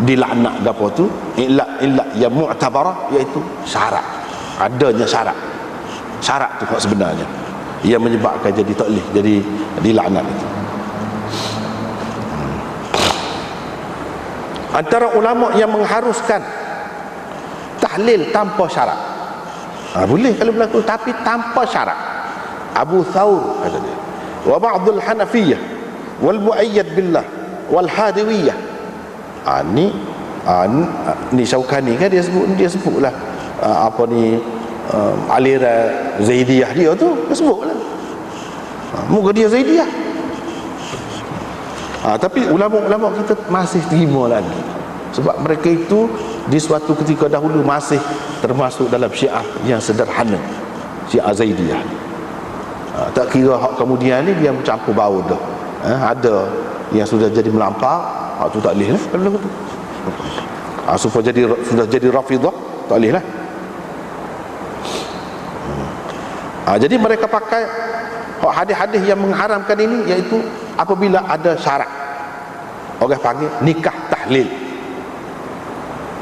dilaknat berapa tu, illat yang mu'tabarah, iaitu syarat. Adanya syarat tu sebenarnya yang menyebabkan jadi tak boleh jadi dilaknat itu. Antara ulama yang mengharuskan tahlil tanpa syarat, boleh kalau berlaku, tapi tanpa syarat. Abu Thawr kata dia, wa ba'dul Hanafiyah wal mu'ayyad billah wal Hadawiyah. Ni Syaukani kan dia sebutlah aliran Zaidiyah dia tu, dia sebutlah muka dia Zaidiyah. Tapi ulama-ulama kita masih terima lagi, sebab mereka itu di suatu ketika dahulu masih termasuk dalam Syiah yang sederhana, Syiah Zaidiyah. Tak kira hak kemudian ni dia mencampur baur dah. Ada yang sudah jadi melampau, hak tu tak boleh lah. Supaya sudah jadi Rafidah, tak boleh lah. Jadi mereka pakai hadis-hadis yang mengharamkan ini, iaitu apabila ada syarat, orang panggil nikah tahlil.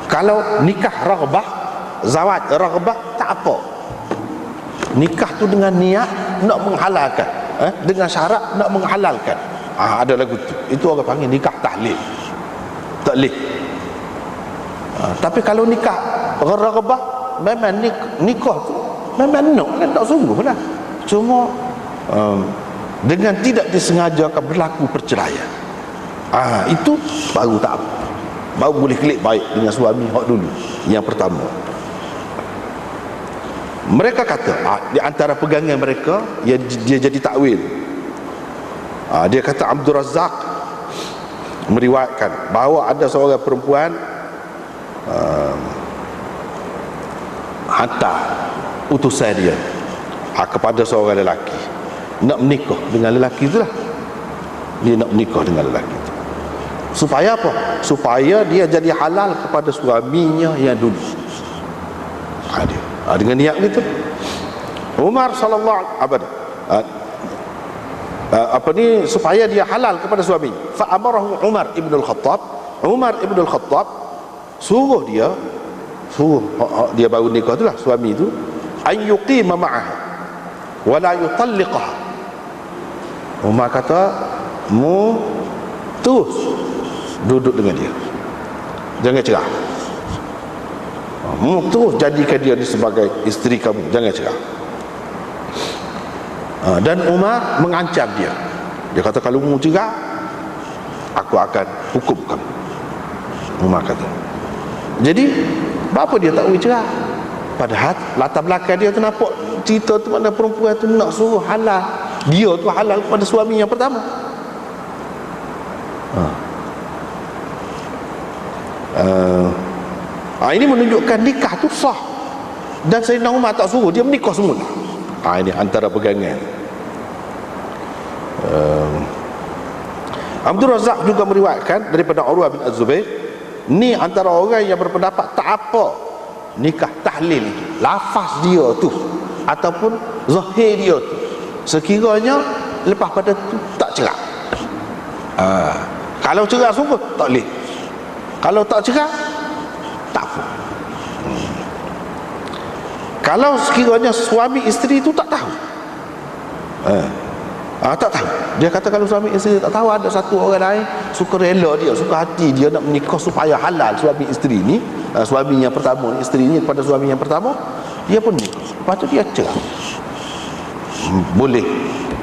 Kalau nikah raghbah, zawaj raghbah, tak apa. Nikah tu dengan niat nak menghalalkan, dengan syarat nak menghalalkan, ada lagu tu, itu orang panggil nikah tahlil, tak boleh. Tapi kalau nikah raghbah, memang nikah tu memang nak sungguh lah, cuma dengan tidak disengajakan berlaku perceraian, itu baru tak apa, baru boleh klik baik dengan suami hak dulu yang pertama. Mereka kata, di antara pegangan mereka, dia jadi takwil. Dia kata Abdul Razak meriwayatkan bahawa ada seorang perempuan hantar utusan dia kepada seorang lelaki nak menikah dengan lelaki itulah. Dia nak menikah dengan lelaki itu supaya apa? Supaya dia jadi halal kepada suaminya yang dulu. Dengan niat itu Umar sallallahu supaya dia halal kepada suami. Fa amarahu Umar ibn al-Khattab. Umar ibn al-Khattab suruh dia baru nikah itulah, suami itu, an yuqima ma'aha wa la yutalliqaha. Umar kata, mu terus duduk dengan dia, jangan cerah. Mu terus jadikan dia sebagai isteri kamu, jangan cerah. Dan Umar mengancam dia. Dia kata, kalau mu cerah, aku akan hukum kamu. Umar kata. Jadi apa dia tak boleh cerah? Padahal latar belakang dia tu nampak cerita tu, mana perempuan tu nak suruh halal, dia tu halal kepada suami yang pertama. Ini menunjukkan nikah tu sah, dan Sayyidina Umar tak suruh dia menikah semula. Ini antara pegangan. Abdul Razak juga meriwayatkan daripada Urwah bin Az-Zubair, ni antara orang yang berpendapat tak apa nikah tahlil itu, lafaz dia tu ataupun zahir dia tu, sekiranya lepas pada tu tak cerak. Kalau cerak sungguh tak boleh, kalau tak cerak tak apa. Kalau sekiranya suami isteri itu tak tahu, tak tahu, dia kata kalau suami isteri tak tahu, ada satu orang lain suka rela dia, suka hati dia nak menikah supaya halal suami isteri ni, suami yang pertama, isteri ni kepada suami yang pertama, dia pun nikah, lepas tu dia cerai, boleh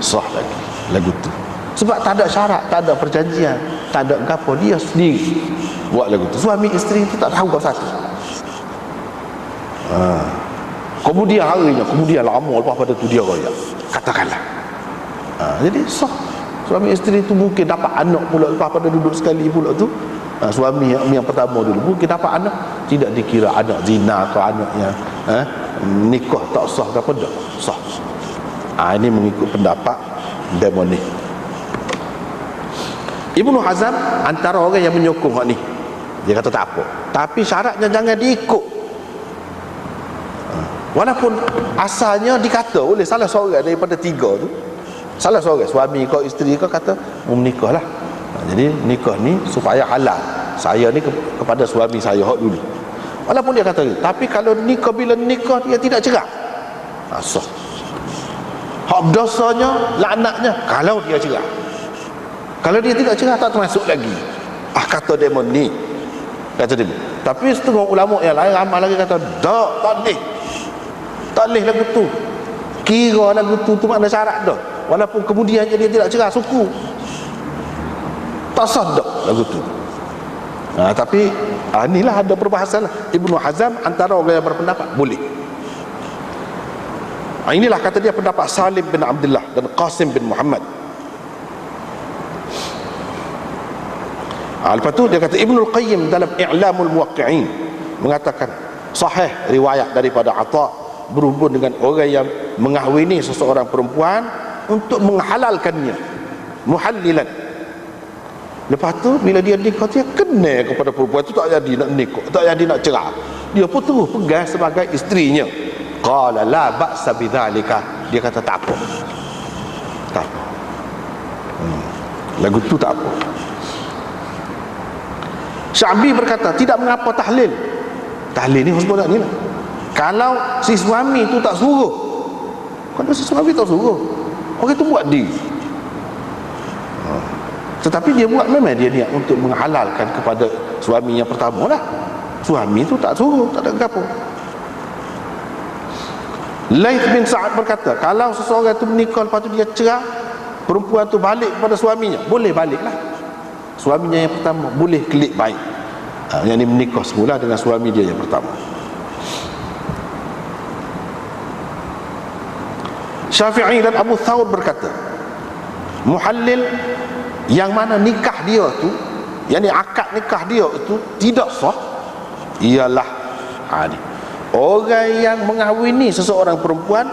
sah lagi lagu tu, sebab tak ada syarat, tak ada perjanjian, tak ada apa, dia sendiri buat lagu tu. Suami isteri tu tak tahu kau satu. Kemudian harinya, kemudian lama lepas pada tu dia royak, katakanlah. Jadi sah. Suami isteri tu mungkin dapat anak pula lepas pada duduk sekali pula tu. Suami yang pertama dulu mungkin dapat anak, tidak dikira anak zina atau anak yang nikah tak sah ke apa, tak sah. Ini mengikut pendapat demonik. Ibnu Hazm antara orang yang menyokong hak ni. Dia kata tak apa, tapi syaratnya jangan diikut. Walaupun asalnya dikata oleh salah seorang daripada tiga tu, salah seorang, suami kau, isteri kau, kata menikahlah. Jadi nikah ni supaya halal saya ni kepada suami saya hak dulu. Walaupun dia kata, tapi kalau nikah, bila nikah dia tidak cerak, sah. Hak dosanya, laknatnya kalau dia cerak. Kalau dia tidak cerak tak termasuk lagi. Kata demon ni, kata dia. Tapi setengah ulama yang lain ramai lagi kata tak boleh, tak boleh lagu tu, kira lagu tu makna syarat dah, walaupun kemudian dia tidak cerai suku, tak sah dah lagu tu. Tapi inilah ada perbahasan lah. Ibnu Hazm antara orang yang berpendapat boleh. Inilah kata dia pendapat Salim bin Abdullah dan Qasim bin Muhammad. Lepas tu dia kata Ibnul Qayyim dalam I'lamul Muwaqqi'in mengatakan sahih riwayat daripada Atha berhubung dengan orang yang mengahwini seseorang perempuan untuk menghalalkannya, muhallilan. Lepas tu bila dia nikah, dia kena kepada perempuan tu, tak jadi nak nikah, tak jadi nak cerai, dia pun terus pegang sebagai isterinya. Qala la ba'sa bidzalika, dia kata tak apa, tak apa. Lagu tu tak apa. Sya'bi berkata tidak mengapa tahlil. Tahlil ni sebut tak ni lah. Kalau si suami tu tak suruh, kalau si suami tak suruh, orang tu buat dia. Tetapi dia buat memang dia niat untuk menghalalkan kepada suami yang pertama lah. Suami tu tak suruh, tak ada apa. Laith bin Sa'ad berkata, kalau seseorang tu menikah lepas tu dia cerai, perempuan tu balik kepada suaminya, boleh balik lah. Suaminya yang pertama boleh klik baik. Yang ni menikah semula dengan suami dia yang pertama. Syafi'i dan Abu Thawr berkata, muhallil yang mana nikah dia tu, yang ni akad nikah dia itu tidak sah, ialah orang yang mengahwini seseorang perempuan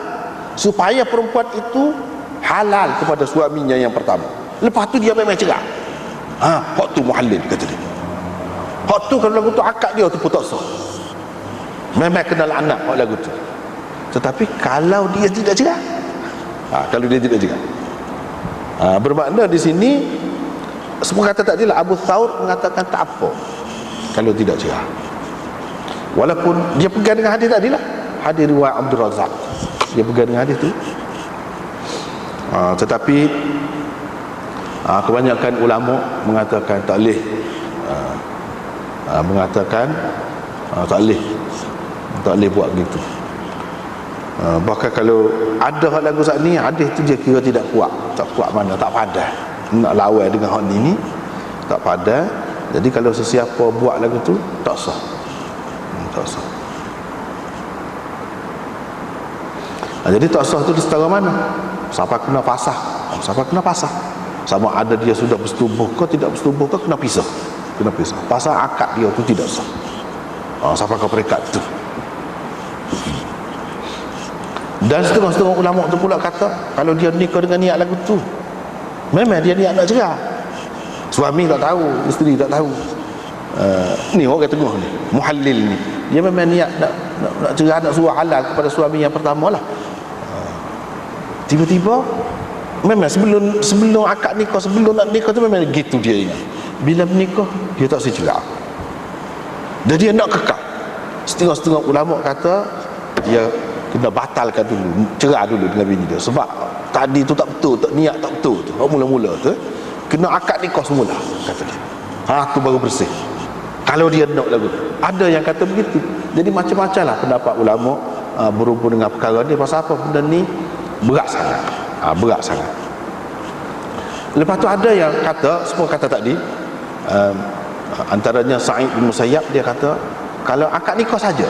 supaya perempuan itu halal kepada suaminya yang pertama. Lepas tu dia memang cerai. Hak tu muhallil kata dia. Hak tu kalau lagu tu akad dia tu pun tak sah. Memang kenal anak hak lagu tu. Tetapi kalau dia tidak cerai, kalau dia tidak cerai, bermakna di sini semua kata tadi lah, Abu Thawr mengatakan tak apa kalau tidak cerai, walaupun dia pegang dengan hadis tadi lah, hadis riwayat Abdul Razak, dia pegang dengan hadis tu. Tetapi kebanyakan ulama mengatakan tak boleh, mengatakan tak boleh buat gitu. Bahkan kalau ada hak lagu saat ni, hadis tu dia kira tidak kuat. Tak kuat mana, tak padan nak lawan dengan hak ni tak padan. Jadi kalau sesiapa buat lagu tu tak sah, tak sah. Jadi tak sah tu di setara mana? Siapa kena fasah, siapa kena fasah, sama ada dia sudah bersetubuh ke tidak bersetubuh ke, kena pisah, kena pisah. Pasal akad dia tu tidak sah. Siapa kau peringkat tu. Dan setengah-setengah ulama tu pula kata kalau dia nikah dengan niat lagu tu, memang dia niat nak cerai, suami tak tahu, isteri tak tahu. Ni orang tengah ni, muhallil ni, dia memang niat nak cerai, nak suruh halal kepada suami yang pertama lah. Tiba-tiba memang sebelum akad nikah, sebelum nak nikah tu memang gitu dia ingat. Bila menikah dia tak secerah, dan dia nak kekal. Setengah-setengah ulama kata dia kena batalkan dulu, cerai dulu dengan bini dia, sebab tadi tu tak betul, tak niat tak betul tu, mula-mula tu kena akad nikah semula, kata dia. Tu baru bersih kalau dia nak lagu. Ada yang kata begitu. Jadi macam-macam lah pendapat ulama berhubung dengan perkara ni. Pasal apa benda ni berat sangat, berat sangat. Lepas tu ada yang kata, semua kata tadi, antaranya Sa'id bin Musayyab, dia kata kalau akad nikah saja,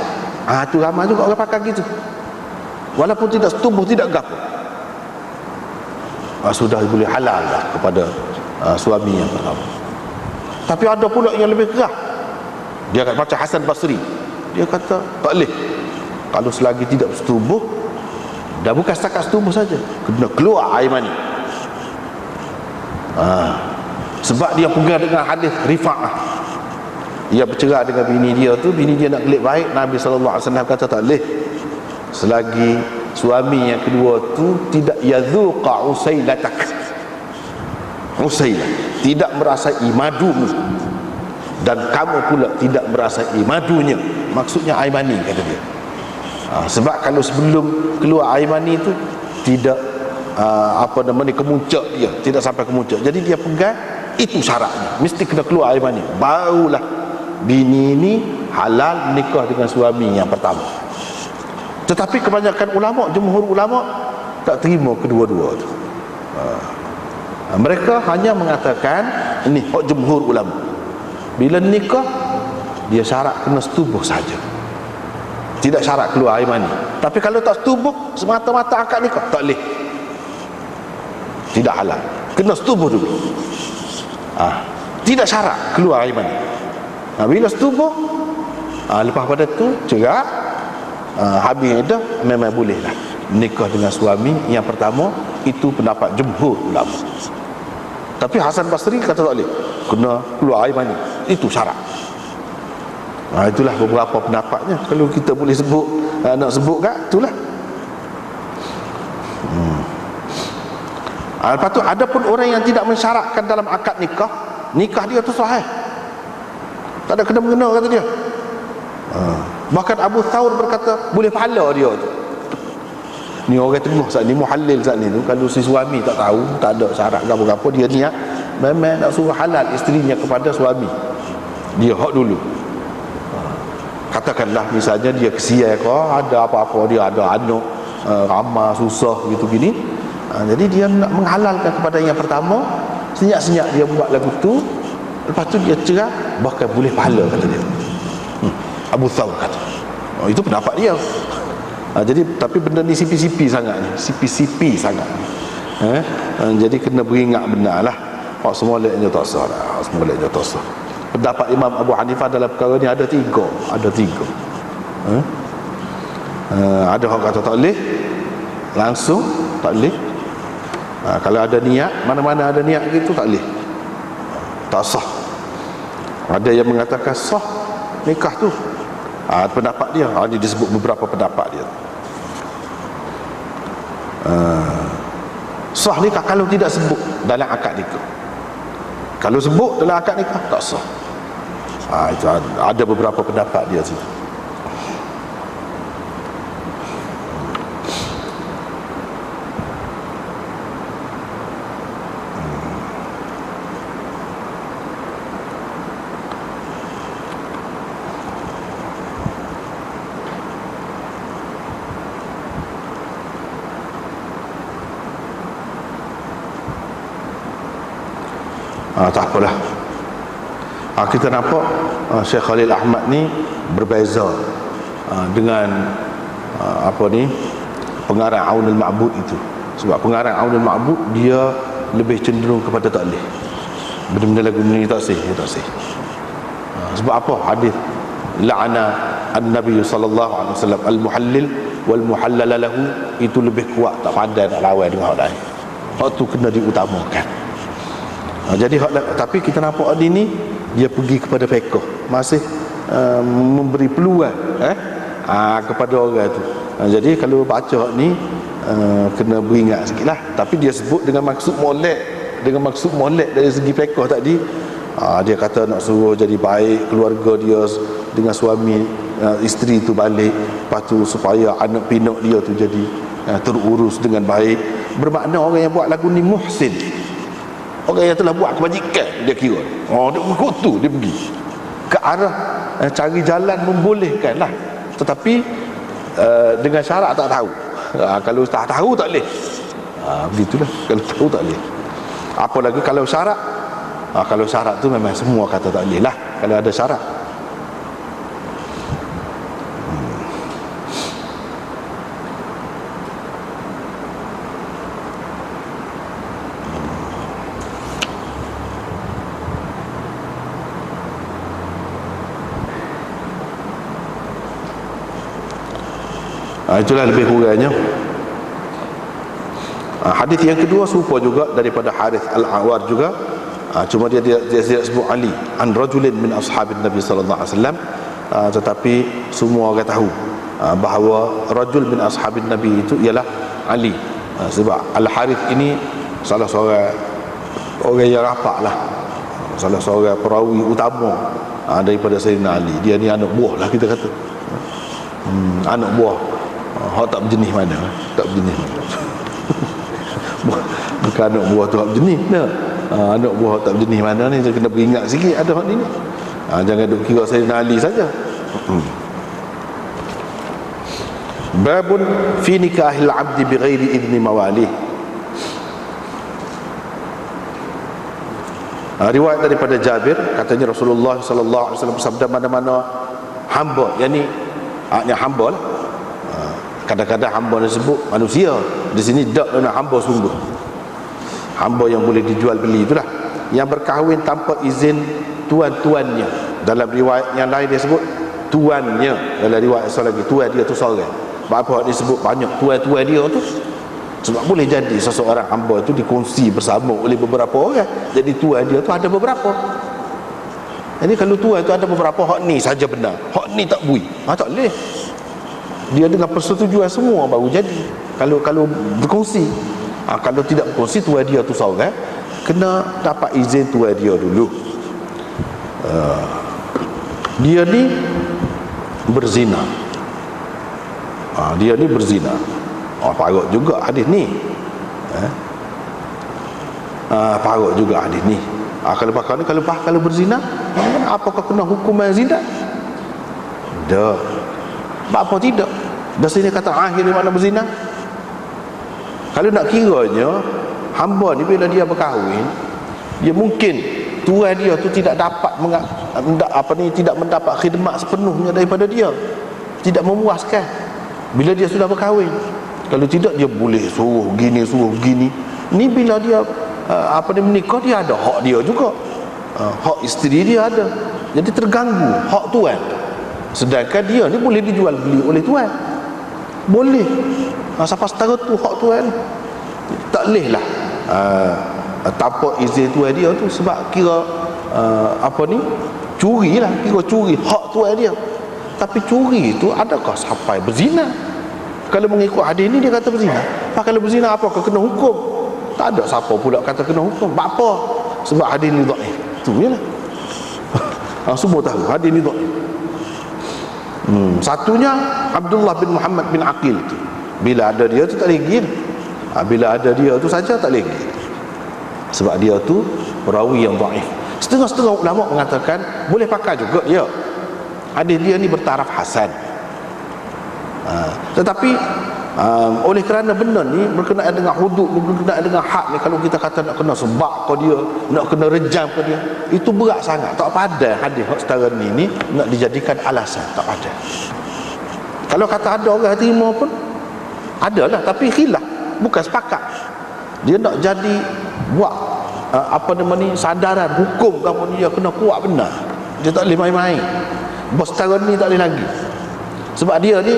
tu ramai juga orang pakai gitu, walaupun tidak setubuh, tidak gapo, sudah boleh halal dah kepada suami yang pertama. Tapi ada pula yang lebih kerah. Dia kata macam Hasan Basri, dia kata tak boleh kalau selagi tidak setubuh. Dah bukan setakat setubuh saja, kena keluar air mani. Sebab dia pegang dengan hadis Rifa'ah, dia bercerai dengan bini dia tu, bini dia nak gelik baik, Nabi SAW kata tak boleh selagi suami yang kedua tu tidak yadhuqa usailatak, usailah, tidak merasai madumu, dan kamu pula tidak merasai madunya. Maksudnya air mani, kata dia. Sebab kalau sebelum keluar air mani tu tidak kemuncak, dia tidak sampai kemuncak, jadi dia pegang itu syaratnya, mesti kena keluar air mani, barulah bini ni halal menikah dengan suami yang pertama. Tetapi kebanyakan ulama, jumhur ulama tak terima kedua-dua tu. Mereka hanya mengatakan ini hak jumhur ulama, bila nikah dia syarat kena setubuh saja, tidak syarat keluar air mani. Tapi kalau tak setubuh semata-mata akad nikah, tak boleh, tidak halal, kena setubuh dulu. tidak syarat keluar air mani. Bila setubuh, lepas pada tu cerak, habis dah, memang boleh lah nikah dengan suami yang pertama. Itu pendapat jumhur ulama. Tapi Hasan Basri kata tak boleh, kena keluar air mani, itu syarat. Itulah beberapa pendapatnya. Kalau kita boleh sebut, nak sebut kat itulah. Lepas tu ada pun orang yang tidak mensyaratkan dalam akad nikah, nikah dia tu sahih, tak ada kena-mengena kata dia. Bahkan Abu Thawr berkata boleh pahala dia tu. Ni orang tengah saat ni, muhallil saat ni tu, kalau si suami tak tahu, tak ada syarat apa-apa, dia niat memang nak suruh halal isterinya kepada suami, dia hak dulu. Katakanlah misalnya dia kesian ke, ada apa-apa, dia ada anak ramah susah gitu gini, jadi dia nak menghalalkan kepada yang pertama, senyap-senyap dia buat lagu tu, lepas tu dia cerai, bahkan boleh pahala kata dia. Abu Thawr kata, itu pendapat dia. Jadi tapi benda ni sipi-sipi sangat ni, sipi-sipi sangat ni. Jadi kena beringat benar lah. Semua leknya tak sah lah, semua leknya tak sah. Pendapat Imam Abu Hanifah dalam perkara ni ada tiga. Ada orang kata tak boleh langsung, tak boleh. Kalau ada niat, mana-mana ada niat gitu tak boleh, tak sah. Ada yang mengatakan sah nikah tu. Pendapat dia, ini disebut beberapa pendapat dia. Sah nikah kalau tidak sebut dalam akad nikah. Kalau sebut dalam akad nikah tak sah. Itu ada beberapa pendapat dia situ. Tak apalah. Kita nampak Syekh Khalil Ahmad ni berbeza dengan pengarang Aunul Ma'bud itu. Sebab pengarang Aunul Ma'bud dia lebih cenderung kepada tak boleh. Benda-benda lagu ni tak sah, tak sah. Sebab apa? Hadis la'ana an-nabi sallallahu alaihi wasallam al-muhallil wal muhallal lahu, itu lebih kuat, tak pandai nak lawan dengan hak lain. Hak tu kena diutamakan. Jadi tapi kita nampak ni dia pergi kepada fiqh, masih memberi peluang kepada orang tu. Jadi kalau baca ni kena beringat sikitlah. Tapi dia sebut dengan maksud molek dari segi fiqh tadi. Dia kata nak suruh jadi baik keluarga dia dengan suami, isteri tu balik, lepas tu supaya anak pinak dia tu jadi terurus dengan baik. Bermakna orang yang buat lagu ni muhsin, orang yang telah buat kebajikan, dia kira dia berkutu, dia pergi ke arah cari jalan membolehkan lah. Tetapi dengan syarat tak tahu. Kalau tak tahu tak boleh, begitulah. Kalau tahu tak boleh. Apalagi kalau syarat, kalau syarat tu memang semua kata tak boleh lah kalau ada syarat. Itulah lebih kurangnya. Hadis yang kedua serupa juga daripada Harith Al-Awar juga. Cuma dia tidak sebut Ali an rajulin min ashabin Nabi sallallahu alaihi wasallam, tetapi semua orang tahu bahawa rajul min ashabin Nabi itu ialah Ali. Sebab Al-Harith ini salah seorang orang yang rapat lah, salah seorang perawi utama daripada Sayyidina Ali. Dia ni anak buah lah kita kata, anak buah. Hak tak berjenis mana? Tak berjenis mana? Bukan anak buah tu hak berjenis. Anak buah tak berjenis mana ni, saya kena beringat sikit ada hak ni. Jangan duk kira Sayyidina Ali saja. Babun fi nikahil abdi bighairi idni mawalih. Riwayat daripada Jabir, katanya Rasulullah sallallahu alaihi wasallam bersabda, mana-mana hamba, yakni hamba lah. Kadang-kadang hamba disebut manusia, di sini tak nak hamba sungguh, hamba yang boleh dijual beli itulah. yang berkahwin tanpa izin tuan-tuannya. Dalam riwayat yang lain dia sebut tuannya. Dalam riwayat lagi tuan dia tu seorang. Apa dia sebut banyak tuan-tuan dia tu? Sebab boleh jadi seseorang hamba tu dikongsi bersama oleh beberapa orang. Jadi tuan dia tu ada beberapa. Jadi kalau tuan tu ada beberapa, hak ni saja benar, hak ni tak bui, tak boleh. Dia dengan persetujuan semua baru jadi. Kalau berkongsi, kalau tidak berkongsi, tuan dia tu seorang, kena dapat izin tuan dia dulu. Dia ni berzina. Dia ni berzina. Parut juga hadis ni. Parut juga hadis ni. Kalau berzina, apakah kena hukuman zina? Tak. Apa tidak? Dah sini kata akhir mana berzina. Kalau nak kiranya hamba ni bila dia berkahwin, dia mungkin tuan dia tu tidak dapat tidak mendapat khidmat sepenuhnya daripada dia, tidak memuaskan bila dia sudah berkahwin. Kalau tidak, dia boleh suruh gini. Ni bila dia menikah, dia ada hak dia juga, hak isteri dia ada. Jadi terganggu hak tuan. Sedangkan dia ni boleh dijual beli oleh tuan, boleh. Siapa setara tu hak tuan, tak boleh lah tanpa izin tuan dia tu. Sebab kira curi lah, kira curi hak tuan dia. Tapi curi tu adakah sampai berzina? Kalau mengikut hadis ni dia kata berzina. Kalau berzina apakah kena hukum? Tak ada siapa pula kata kena hukum. Apa? Sebab hadis ni dhaif. Tu jelah. Semua tahu hadis ni dhaif. Satunya Abdullah bin Muhammad bin Aqil tu. Bila ada dia tu tak lagi. Bila ada dia tu saja tak lagi. Sebab dia tu perawi yang dhaif. Setengah-setengah ulama mengatakan boleh pakai juga dia. Hadis dia ni bertaraf hasan. Tetapi oleh kerana benda ni berkenaan dengan hudud ni, berkenaan dengan hak ni, kalau kita kata nak kena sebab ke dia, nak kena rejam ke dia, itu berat sangat. Tak pada hadis hak setara ni nak dijadikan alasan, tak ada. Kalau kata ada orang terima pun adalah, tapi khilaf, bukan sepakat. Dia nak jadi buat sandaran hukum kamu ni, dia kena kuat benar. Dia tak boleh main-main. Bos setara ni tak boleh lagi. Sebab dia ni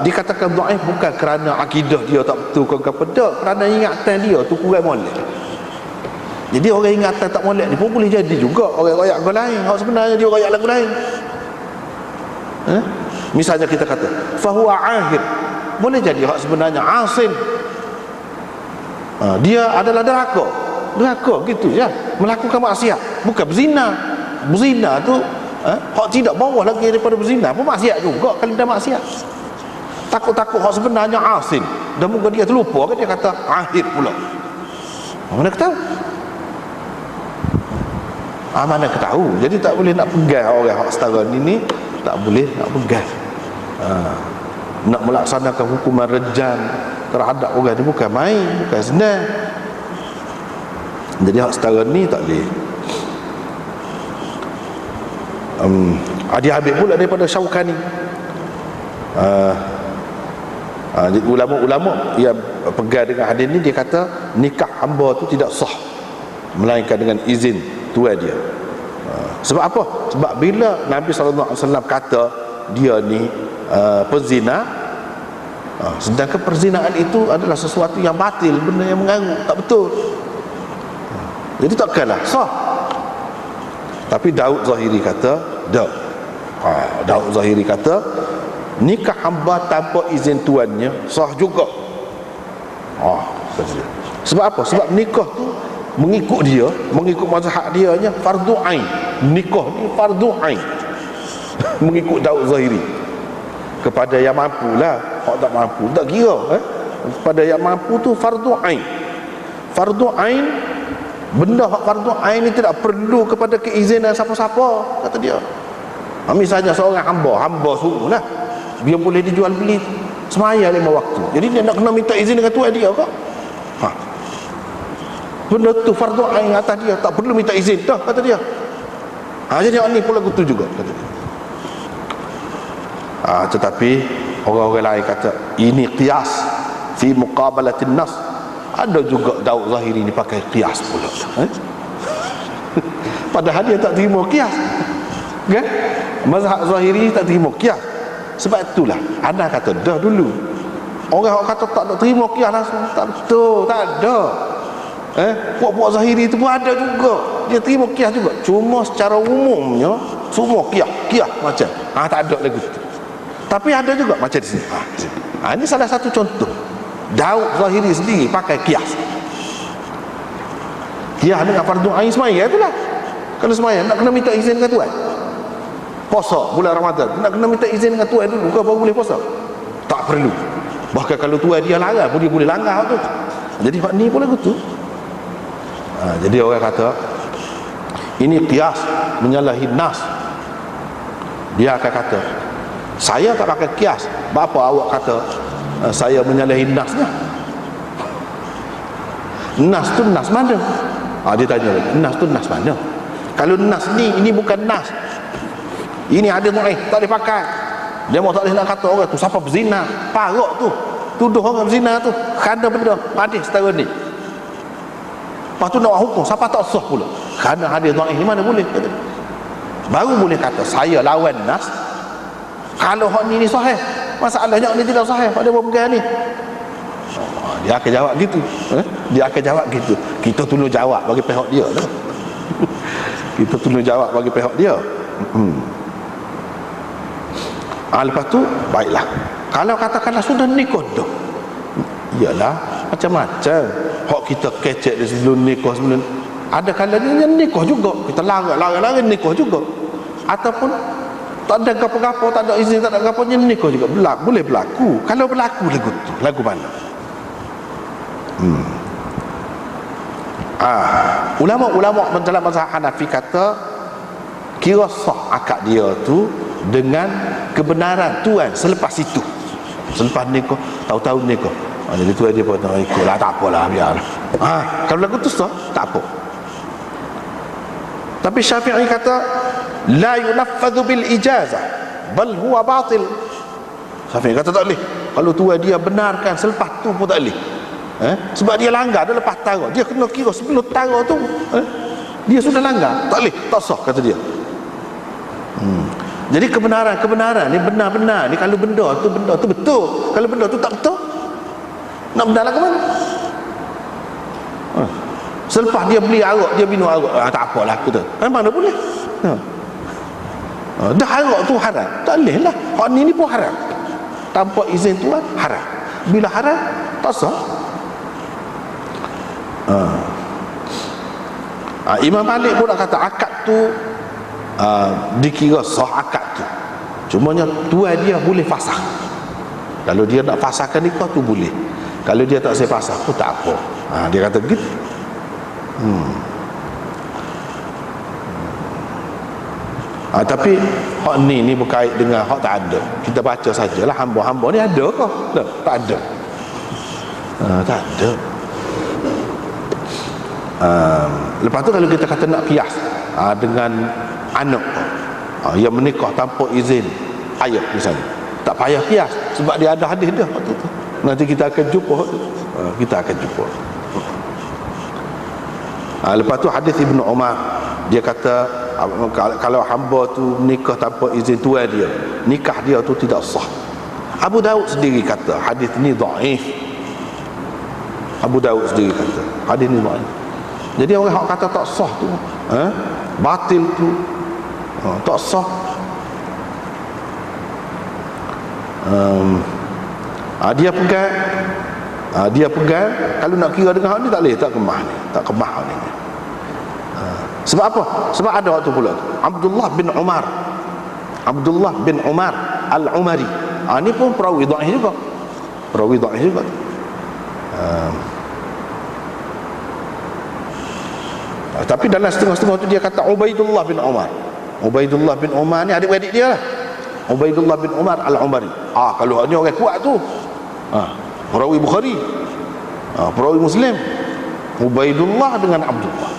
dikatakan dhaif bukan kerana akidah dia tak betul ke apa, tak, kerana ingatan dia tu kurang molek. Jadi orang ingatan tak molek ni pun boleh jadi juga orang royak ke lain, hak sebenarnya dia royak lagu lain. Misalnya kita kata fahuwa ahid, boleh jadi hak sebenarnya asin. Dia adalah deraka gitu ya, melakukan maksiat, bukan berzina. Berzina tu hak tidak bawah lagi daripada berzina pun maksiat juga kalau dia maksiat. Takut-takut hak sebenarnya asin, dan muka dia terlupa kan, dia kata ahid pula. Mana ketahu? Mana ketahu? Jadi tak boleh nak pegang orang hak setara ni tak boleh nak pegang. Nak melaksanakan hukuman rejam terhadap orang ni bukan main, bukan senang. Jadi hak setara ni tak boleh. Dia ambil pula daripada Syaukani. Ulama-ulama yang pegang dengan hadis ni, dia kata nikah hamba tu tidak sah melainkan dengan izin tuan dia. Sebab apa? Sebab bila Nabi SAW kata dia ni pezina, sedangkan perzinaan itu adalah sesuatu yang batil, benda yang mengarut, tak betul. Jadi takkanlah sah. Tapi Daud Zahiri kata Daud Zahiri kata nikah hamba tanpa izin tuannya sah juga. Sebab apa? Sebab nikah tu mengikut dia, mengikut mazhab dia nya fardu ain. Nikah ni fardu ain. Mengikut Daud Zahiri. Kepada yang mampu lah, hak tak mampu tak kira. Kepada yang mampu tu fardu ain. Fardu ain, benda hak fardu ain ni tidak perlu kepada keizinan siapa-siapa, kata dia. Misalnya seorang hamba suruh lah, dia boleh dijual beli semaya 5 waktu. Jadi dia nak kena minta izin dengan tuan dia kok. Benda tu fardu ain atas dia, tak perlu minta izin dah, kata dia. Jadi ni pula gitu juga, kata dia. Tetapi orang-orang lain kata ini qiyas fi muqabalatin nas. Ada juga Daud Zahiri ni pakai qiyas pula. Padahal dia tak terima qiyas. Kan? Mazhab Zahiri tak terima qiyas. Sebab itulah ana kata dah dulu. Orang kata tak nak terima qiyas langsung, tak betul, tak ada. Puak-puak Zahiri tu pun ada juga. Dia terima qiyas juga. Cuma secara umumnya semua qiyas macam. Tak ada lagu tu. Tapi ada juga macam di sini. Ini salah satu contoh. Daud Zahiri sendiri pakai qiyas. Qiyas dengan fardu ain semaya itulah. Kalau semaya nak kena minta izin dengan Tuhan. Puasa bulan Ramadan nak kena minta izin dengan Tuhan dulu ke baru boleh puasa? Tak perlu. Bahkan kalau Tuhan dia larang pun dia boleh langgar tu. Jadi hak ni pun lagu tu. Jadi orang kata ini qiyas menyalahi nas. Dia akan kata saya tak pakai qiyas. Apa awak kata saya menyalahi nasnya? Nas tu nas mana? Dia tanya lagi, nas tu nas mana? Kalau nas ni, ini bukan nas, ini ada mu'ih, tak boleh pakai. Dia mau tak boleh nak kata orang tu siapa berzina, parok tu, tuduh orang berzina tu, kerana benda hadis setara ni. Lepas tu nak hukum, siapa tak sah pula, kerana hadis mu'ih ni mana boleh kata. Baru boleh kata saya lawan nas. Kalau hak ni sahih, masalahnya ni tidak sahih, pada pegang ni. Dia akan jawab gitu. Dia akan jawab gitu. Kita tolong jawab bagi pihak dia lah. Kita tolong jawab bagi pihak dia. Lepas tu baiklah. Kalau katakanlah sudah nikah dah, iyalah macam-macam hak kita kecek dari sebelum nikah, sebelum ada kalanya nikah juga kita larang nikah juga, ataupun tak ada gapo-gapo, tak ada izin, tak ada gapo, nikah juga boleh berlaku. Kalau berlaku lagu tu, lagu mana? Ulama-ulama dalam mazhab Hanafi kata kira sah akad dia tu dengan kebenaran tuan selepas itu, selepas nikah, tahu-tahu nikah. Jadi tuan dia pun ikutlah, tak apalah, biarlah. Kalau lagu tu sah, tak apa. Tapi Syafi'i kata la yunaffadhu bil ijazah bal huwa batil. Syafi'i kata tak boleh. Kalau tuan dia benarkan selepas tu pun tak boleh. Sebab dia langgar, dia lepas tara, dia kena kira sebelum tara tu dia sudah langgar, tak boleh, tak sah kata dia. Jadi kebenaran ni benar-benar ni. Kalau benda tu betul, kalau benda tu tak betul, nak benar lah ke mana? Selepas dia beli arak, dia minum arak, tak apalah kata, mana boleh. Dah arak tu haram, tak boleh lah. Hak ni pun haram, tanpa izin Tuhan haram. Bila haram tak sah. Imam Malik pun nak kata akad tu dikira sah akad tu, cumanya tuan dia boleh fasakh. Kalau dia nak fasahkan nikah tu boleh, kalau dia tak saya fasakh pun tak apa. Dia kata begitu. Tapi hak ni berkait dengan hak tak ada. Kita baca sajalah, hamba-hamba ni ada ke? Tak ada. Tak ada. Lepas tu kalau kita kata nak qiyas dengan anak yang menikah tanpa izin ayah misalnya, tak payah qiyas sebab dia ada hadis dah waktu tu. Nanti kita akan jumpa, lepas tu hadis Ibnu Umar, dia kata kalau hamba tu menikah tanpa izin tuan dia, nikah dia tu tidak sah. Abu Daud sendiri kata hadis ni dhaif. Abu Daud sendiri kata hadis ni dhaif. Jadi orang hak kata tak sah tu, batil tu, tak sah. Dia pegang kalau nak kira dengan hak ni tak boleh, tak kemah ni. Sebab apa? Sebab ada waktu pula Abdullah bin Umar Al-Umari. Ni pun perawi dhaif juga. Tapi dalam setengah-setengah tu dia kata Ubaidullah bin Umar ni adik-adik dia lah. Ubaidullah bin Umar Al-Umari. Kalau ni orang kuat tu, perawi Bukhari, perawi Muslim, Ubaidullah dengan Abdullah.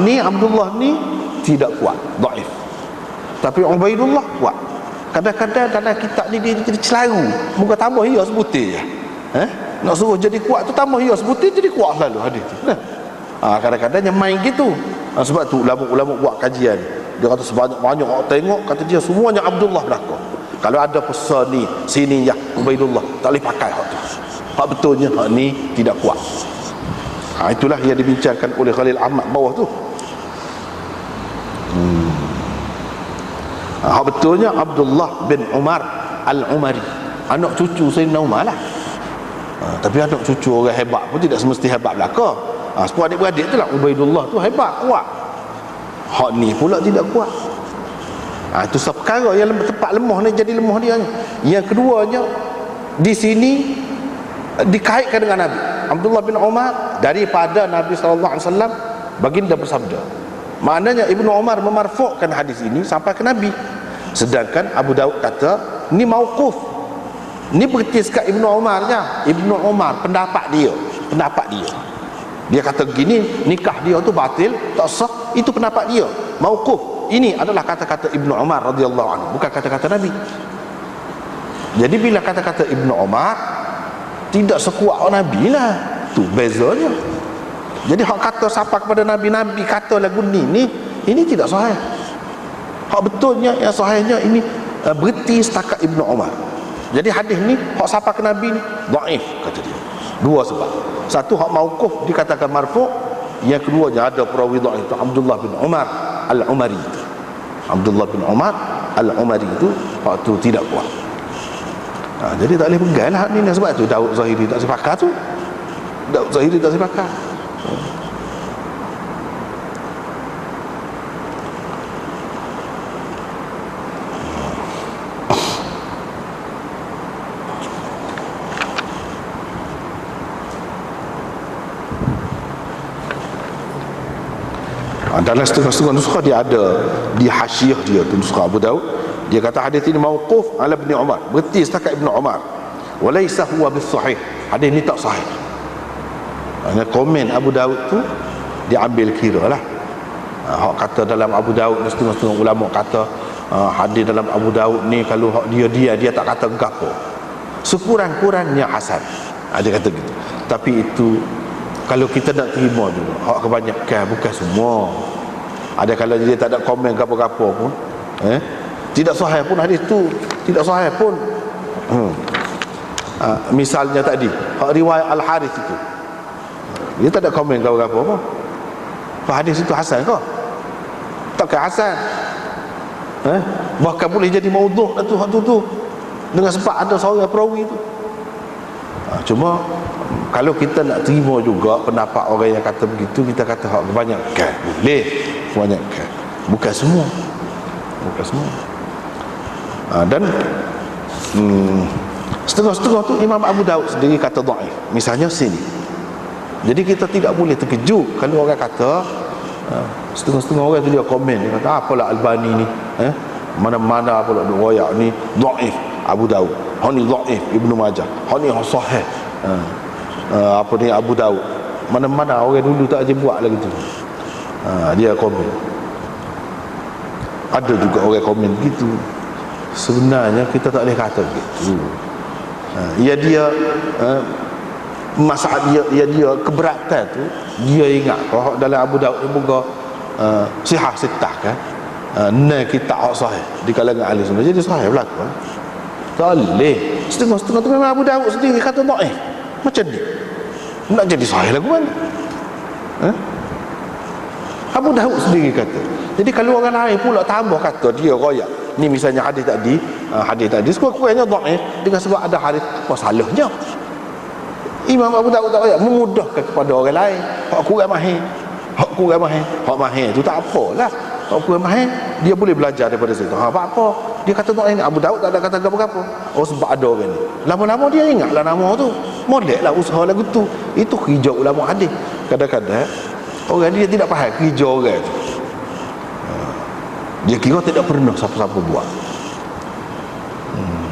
Ni Abdullah ni tidak kuat, dhaif. Tapi Ubaidullah kuat. Kadang-kadang dalam kitab ni dia jadi celaru, muka tambah hias putih je. Nak suruh jadi kuat tu tambah hias putih, jadi kuat selalu hadis tu. Kadang-kadang dia main gitu. Sebab tu ulama-ulama buat kajian. Dia kata sebanyak-banyak orang tengok, kata dia semuanya Abdullah belaka. Kalau ada pesan ni sini ya Ubaidullah, tak boleh pakai hak tu. Hak betulnya hak ni tidak kuat. Itulah yang dibincangkan oleh Khalil Ahmad bawah tu. Hak betulnya Abdullah bin Umar Al-Umari, anak cucu Sayyidina Umar lah. Tapi anak cucu orang hebat pun tidak semesti hebat belaka. Sebab adik-beradik tu lah, Ubaidullah tu hebat, kuat. Hak ni pula tidak kuat. Itu perkara yang tempat lemah ni jadi lemah dia. Yang keduanya, di sini dikaitkan dengan Nabi. Abdullah bin Umar daripada Nabi SAW, baginda bersabda. Maknanya Ibnu Umar memarfu'kan hadis ini sampai ke Nabi. Sedangkan Abu Daud kata ni mauquf. Ni berarti sekat Ibnu Umarnya. Ibnu Umar pendapat dia. Dia kata gini, nikah dia tu batil, tak sah, itu pendapat dia. Mauquf. Ini adalah kata-kata Ibnu Umar radhiyallahu anhu, bukan kata-kata Nabi. Jadi bila kata-kata Ibnu Umar tidak sekuat Nabi lah, tu bezanya. Jadi hak kata siapa kepada Nabi, Nabi kata lagu ni ini tidak sahih. Hak betulnya yang sahihnya ini berhenti setakat Ibnu Umar. Jadi hadis ni hak siapa ke Nabi ni dhaif kata dia. Dua sebab. Satu hak mauquf dikatakan marfu', yang keduanya ada perawi dhaif itu Abdullah bin Umar Al-Umari. Abdullah bin Umar Al-Umari itu hak tu tidak kuat. Jadi tak boleh pegang lah ni. Sebab tu Daud Zahiri tak sepakat tu. Daud Zahiri tak sepakat. Dalam setengah-setengah nuskah dia ada di hasyiah dia tu, nuskah Abu Daud, dia kata hadis ini mauquf ala Ibn Umar, berhenti setakat Ibn Umar, walaysa huwa bis-sahih, hadis ni tak sahih. Komen Abu Daud tu diambil kira lah. Hak kata dalam Abu Daud, setengah-setengah ulama kata hadis dalam Abu Daud ni kalau hak dia tak kata gapo, sekurang-kurangnya hasan. Dia kata gitu. Tapi itu kalau kita nak terima dulu, hak kebanyakan, bukan semua. Ada kalau dia tak ada komen gapo-gapo pun, tidak sahih pun hadis tu, tidak sahih pun. Misalnya tadi hak riwayat Al-Harith itu, dia tak ada komen gapo-gapo apa. Hadis itu hasan ke? Takkan hasan. Bahkan boleh jadi maudhu' tu hak tu dengan sebab ada seorang perawi tu. Cuma kalau kita nak terima juga pendapat orang yang kata begitu, kita kata hak kebanyakan boleh, kebanyakan, bukan semua. Dan setengah-setengah tu Imam Abu Daud sendiri kata dhaif. Misalnya sini. Jadi kita tidak boleh terkejut kalau orang kata, setengah-setengah orang tu dia komen, dia kata apalah Albani ni, mana-mana apalah riwayat ni dhaif Abu Daud, hak ni dhaif Ibnu Majah, hak ni sahih apa ni Abu Daud. Mana-mana orang dulu tak aja buat lagi tu. Dia komen. Ada juga orang komen begitu. Sebenarnya kita tak boleh kata begitu. Dia masalah dia keberatan tu, dia ingat kalau dalam Abu Daud ni buka sihah sitah kan, kitab hak sahih di kalangan ahli sunnah, jadi sahih berlaku. Tak boleh. Setengah-setengah tu memang Abu Daud sendiri kata dhaif. Macam ni nak jadi sahih lagu mana? Abu Daud sendiri kata. Jadi kalau orang lain pula tambah kata dia royak, ni misalnya hadis tadi sekurang-kurangnya dhaif dengan sebab ada hadis, apa salahnya? Imam Abu Daud tak royak, memudahkan kepada orang lain. Hak kurang mahir, hak mahir tu tak apalah. Hak kurang mahir dia boleh belajar daripada situ. Apa-apa dia kata dhaif, Abu Daud tak ada kata apa-apa. Sebab ada orang ni, lama-lama dia ingatlah nama tu, moleklah usaha lagu tu. Itu kerja ulama hadis. Kadang-kadang orang dia tidak faham kerja orang tu, dia kira tidak pernah siapa-siapa buat,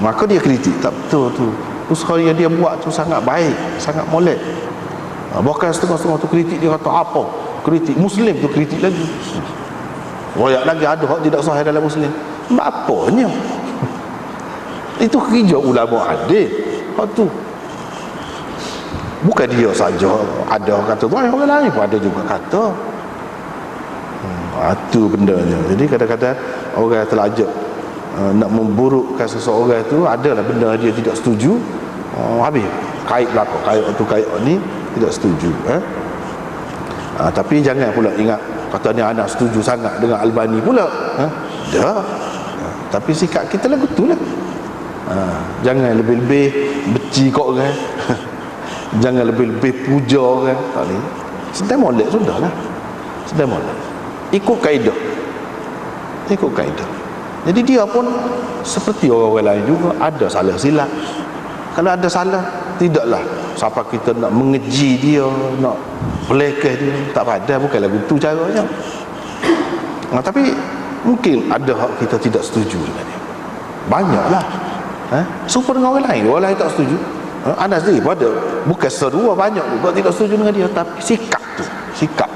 maka dia kritik. Tak betul tu, usaha yang dia buat tu sangat baik, sangat molek. Bahkan setengah-setengah tu kritik, dia kata apa, kritik Muslim tu kritik lagi, royak lagi ada hak tidak sahih dalam Muslim. Apanya? Itu kerja ulama hadis. Hak tu bukan dia saja ada orang kata, orang lain pun ada juga kata. Itu bendanya. Jadi kadang-kadang orang terlajak nak memburukkan seseorang itu, adalah benda dia tidak setuju, habis kait belakang, kait ni tidak setuju. Tapi jangan pula ingat kata ni anak setuju sangat dengan Albani pula. Dah. Tapi sikap kita lagu tu lah. Jangan lebih-lebih benci kau orang. Jangan lebih-lebih puja orang. Tak ni. Sedang molek sudahlah. Sedang molek. Ikut kaedah. Ikut kaedah. Jadi dia pun seperti orang-orang lain juga, ada salah silap. Kalau ada salah, tidaklah siapa kita nak mengeji dia, nak pelekeh dia, tak pada, bukan lagu tu caranya. Tapi mungkin ada hak kita tidak setuju dengan dia. Banyaklah. Super dengan orang lain tak setuju. Anda sendiri pada, bukan serua, banyak juga tidak setuju dengan dia, tapi sikap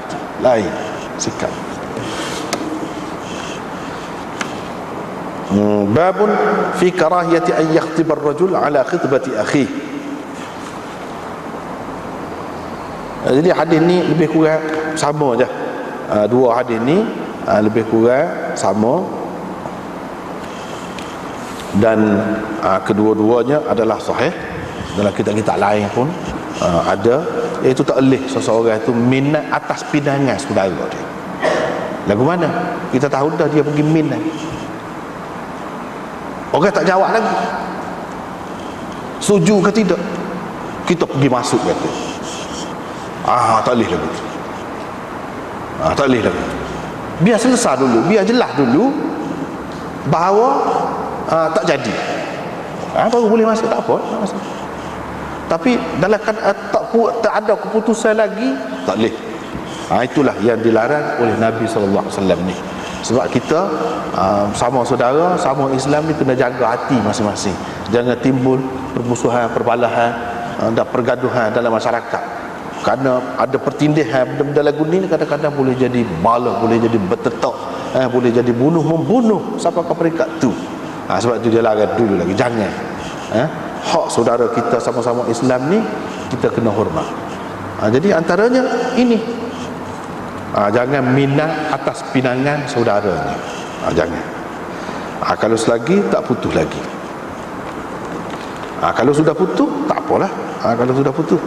tu lain, sikap. Babun fi karahiyati an yakhtiba ar-rajul ala khitbati akhi. Jadi hadis ni lebih kurang sama je. Dua hadis ni lebih kurang sama, dan kedua-duanya adalah sahih. Dalam kitab-kitab lain pun ada, iaitu tak boleh seseorang itu minat atas pinangan saudara dia. Lagu mana? Kita tahu dah dia pergi minat, orang tak jawab lagi, setuju ke tidak, kita pergi masuk kata, tak boleh lagi. Tak boleh lagi. Biar selesai dulu, biar jelas dulu bahawa tak jadi, baru boleh masuk. Tak apa, tak masuk. Tapi dalam tak ada keputusan lagi, tak boleh. Itulah yang dilarang oleh Nabi SAW ni. Sebab kita sama saudara, sama Islam ni kena jaga hati masing-masing. Jangan timbul permusuhan, perbalahan dan pergaduhan dalam masyarakat. Kerana ada pertindihan benda-benda lagu ni kadang-kadang boleh jadi bala, boleh jadi bertetak, boleh jadi bunuh-membunuh sampai ke peringkat tu. Sebab tu dia larang dulu lagi. Jangan. Hak saudara kita sama-sama Islam ni kita kena hormat. Jadi antaranya ini, jangan minat atas pinangan saudaranya. Jangan. Kalau selagi tak putus lagi. Kalau sudah putus tak apalah. Kalau sudah putus,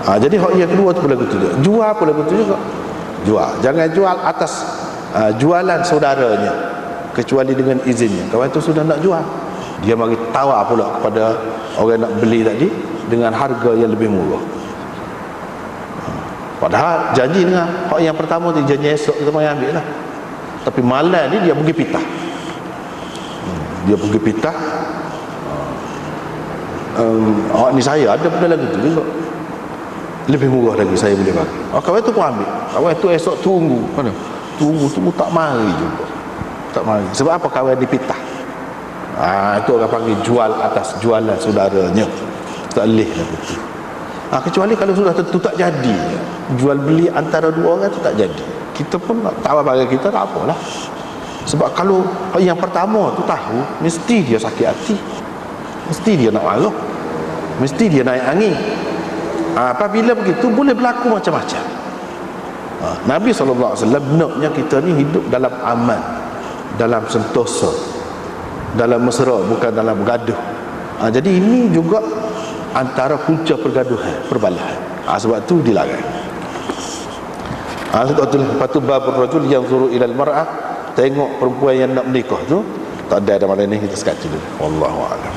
jadi hak yang kedua tu pun lagu tu juga. Jual pun lagu tu juga. Jual. Jangan jual atas jualan saudaranya kecuali dengan izinnya. Kawan tu sudah nak jual, dia bagi tawar pula kepada orang nak beli tadi dengan harga yang lebih murah. Padahal janji dengan hak yang pertama tu, janji esok kita mai ambil lah. Tapi malam ni dia pergi pitah. Dia pergi pitah. Ni saya ada benda lagi tu juga, lebih murah lagi saya boleh bagi. Kawan tu pun ambil. Kawan tu esok tunggu. Mana? Tunggu tak mari juga. Tak mari. Sebab apa? Kawan dipitah. Itu orang panggil jual atas jualan saudaranya. Tak boleh lah betul. Kecuali kalau sudah tentu tak jadi, jual beli antara dua orang tu tak jadi, kita pun nak tawar barang kita, tak apalah. Sebab kalau yang pertama tu tahu, mesti dia sakit hati, mesti dia nak marah, mesti dia naik angin. Apabila begitu boleh berlaku macam-macam. Nabi SAW naknya kita ni hidup dalam aman, dalam sentosa, dalam mesra, bukan dalam bergaduh. Jadi ini juga antara punca pergaduhan, perbalahan. Sebab tu dilarang. Lepas tu babur rajul yang zuru ilal mar'ah, tengok perempuan yang nak menikah tu, tak ada mana ni, kita sekat dulu. Wallahu a'lam.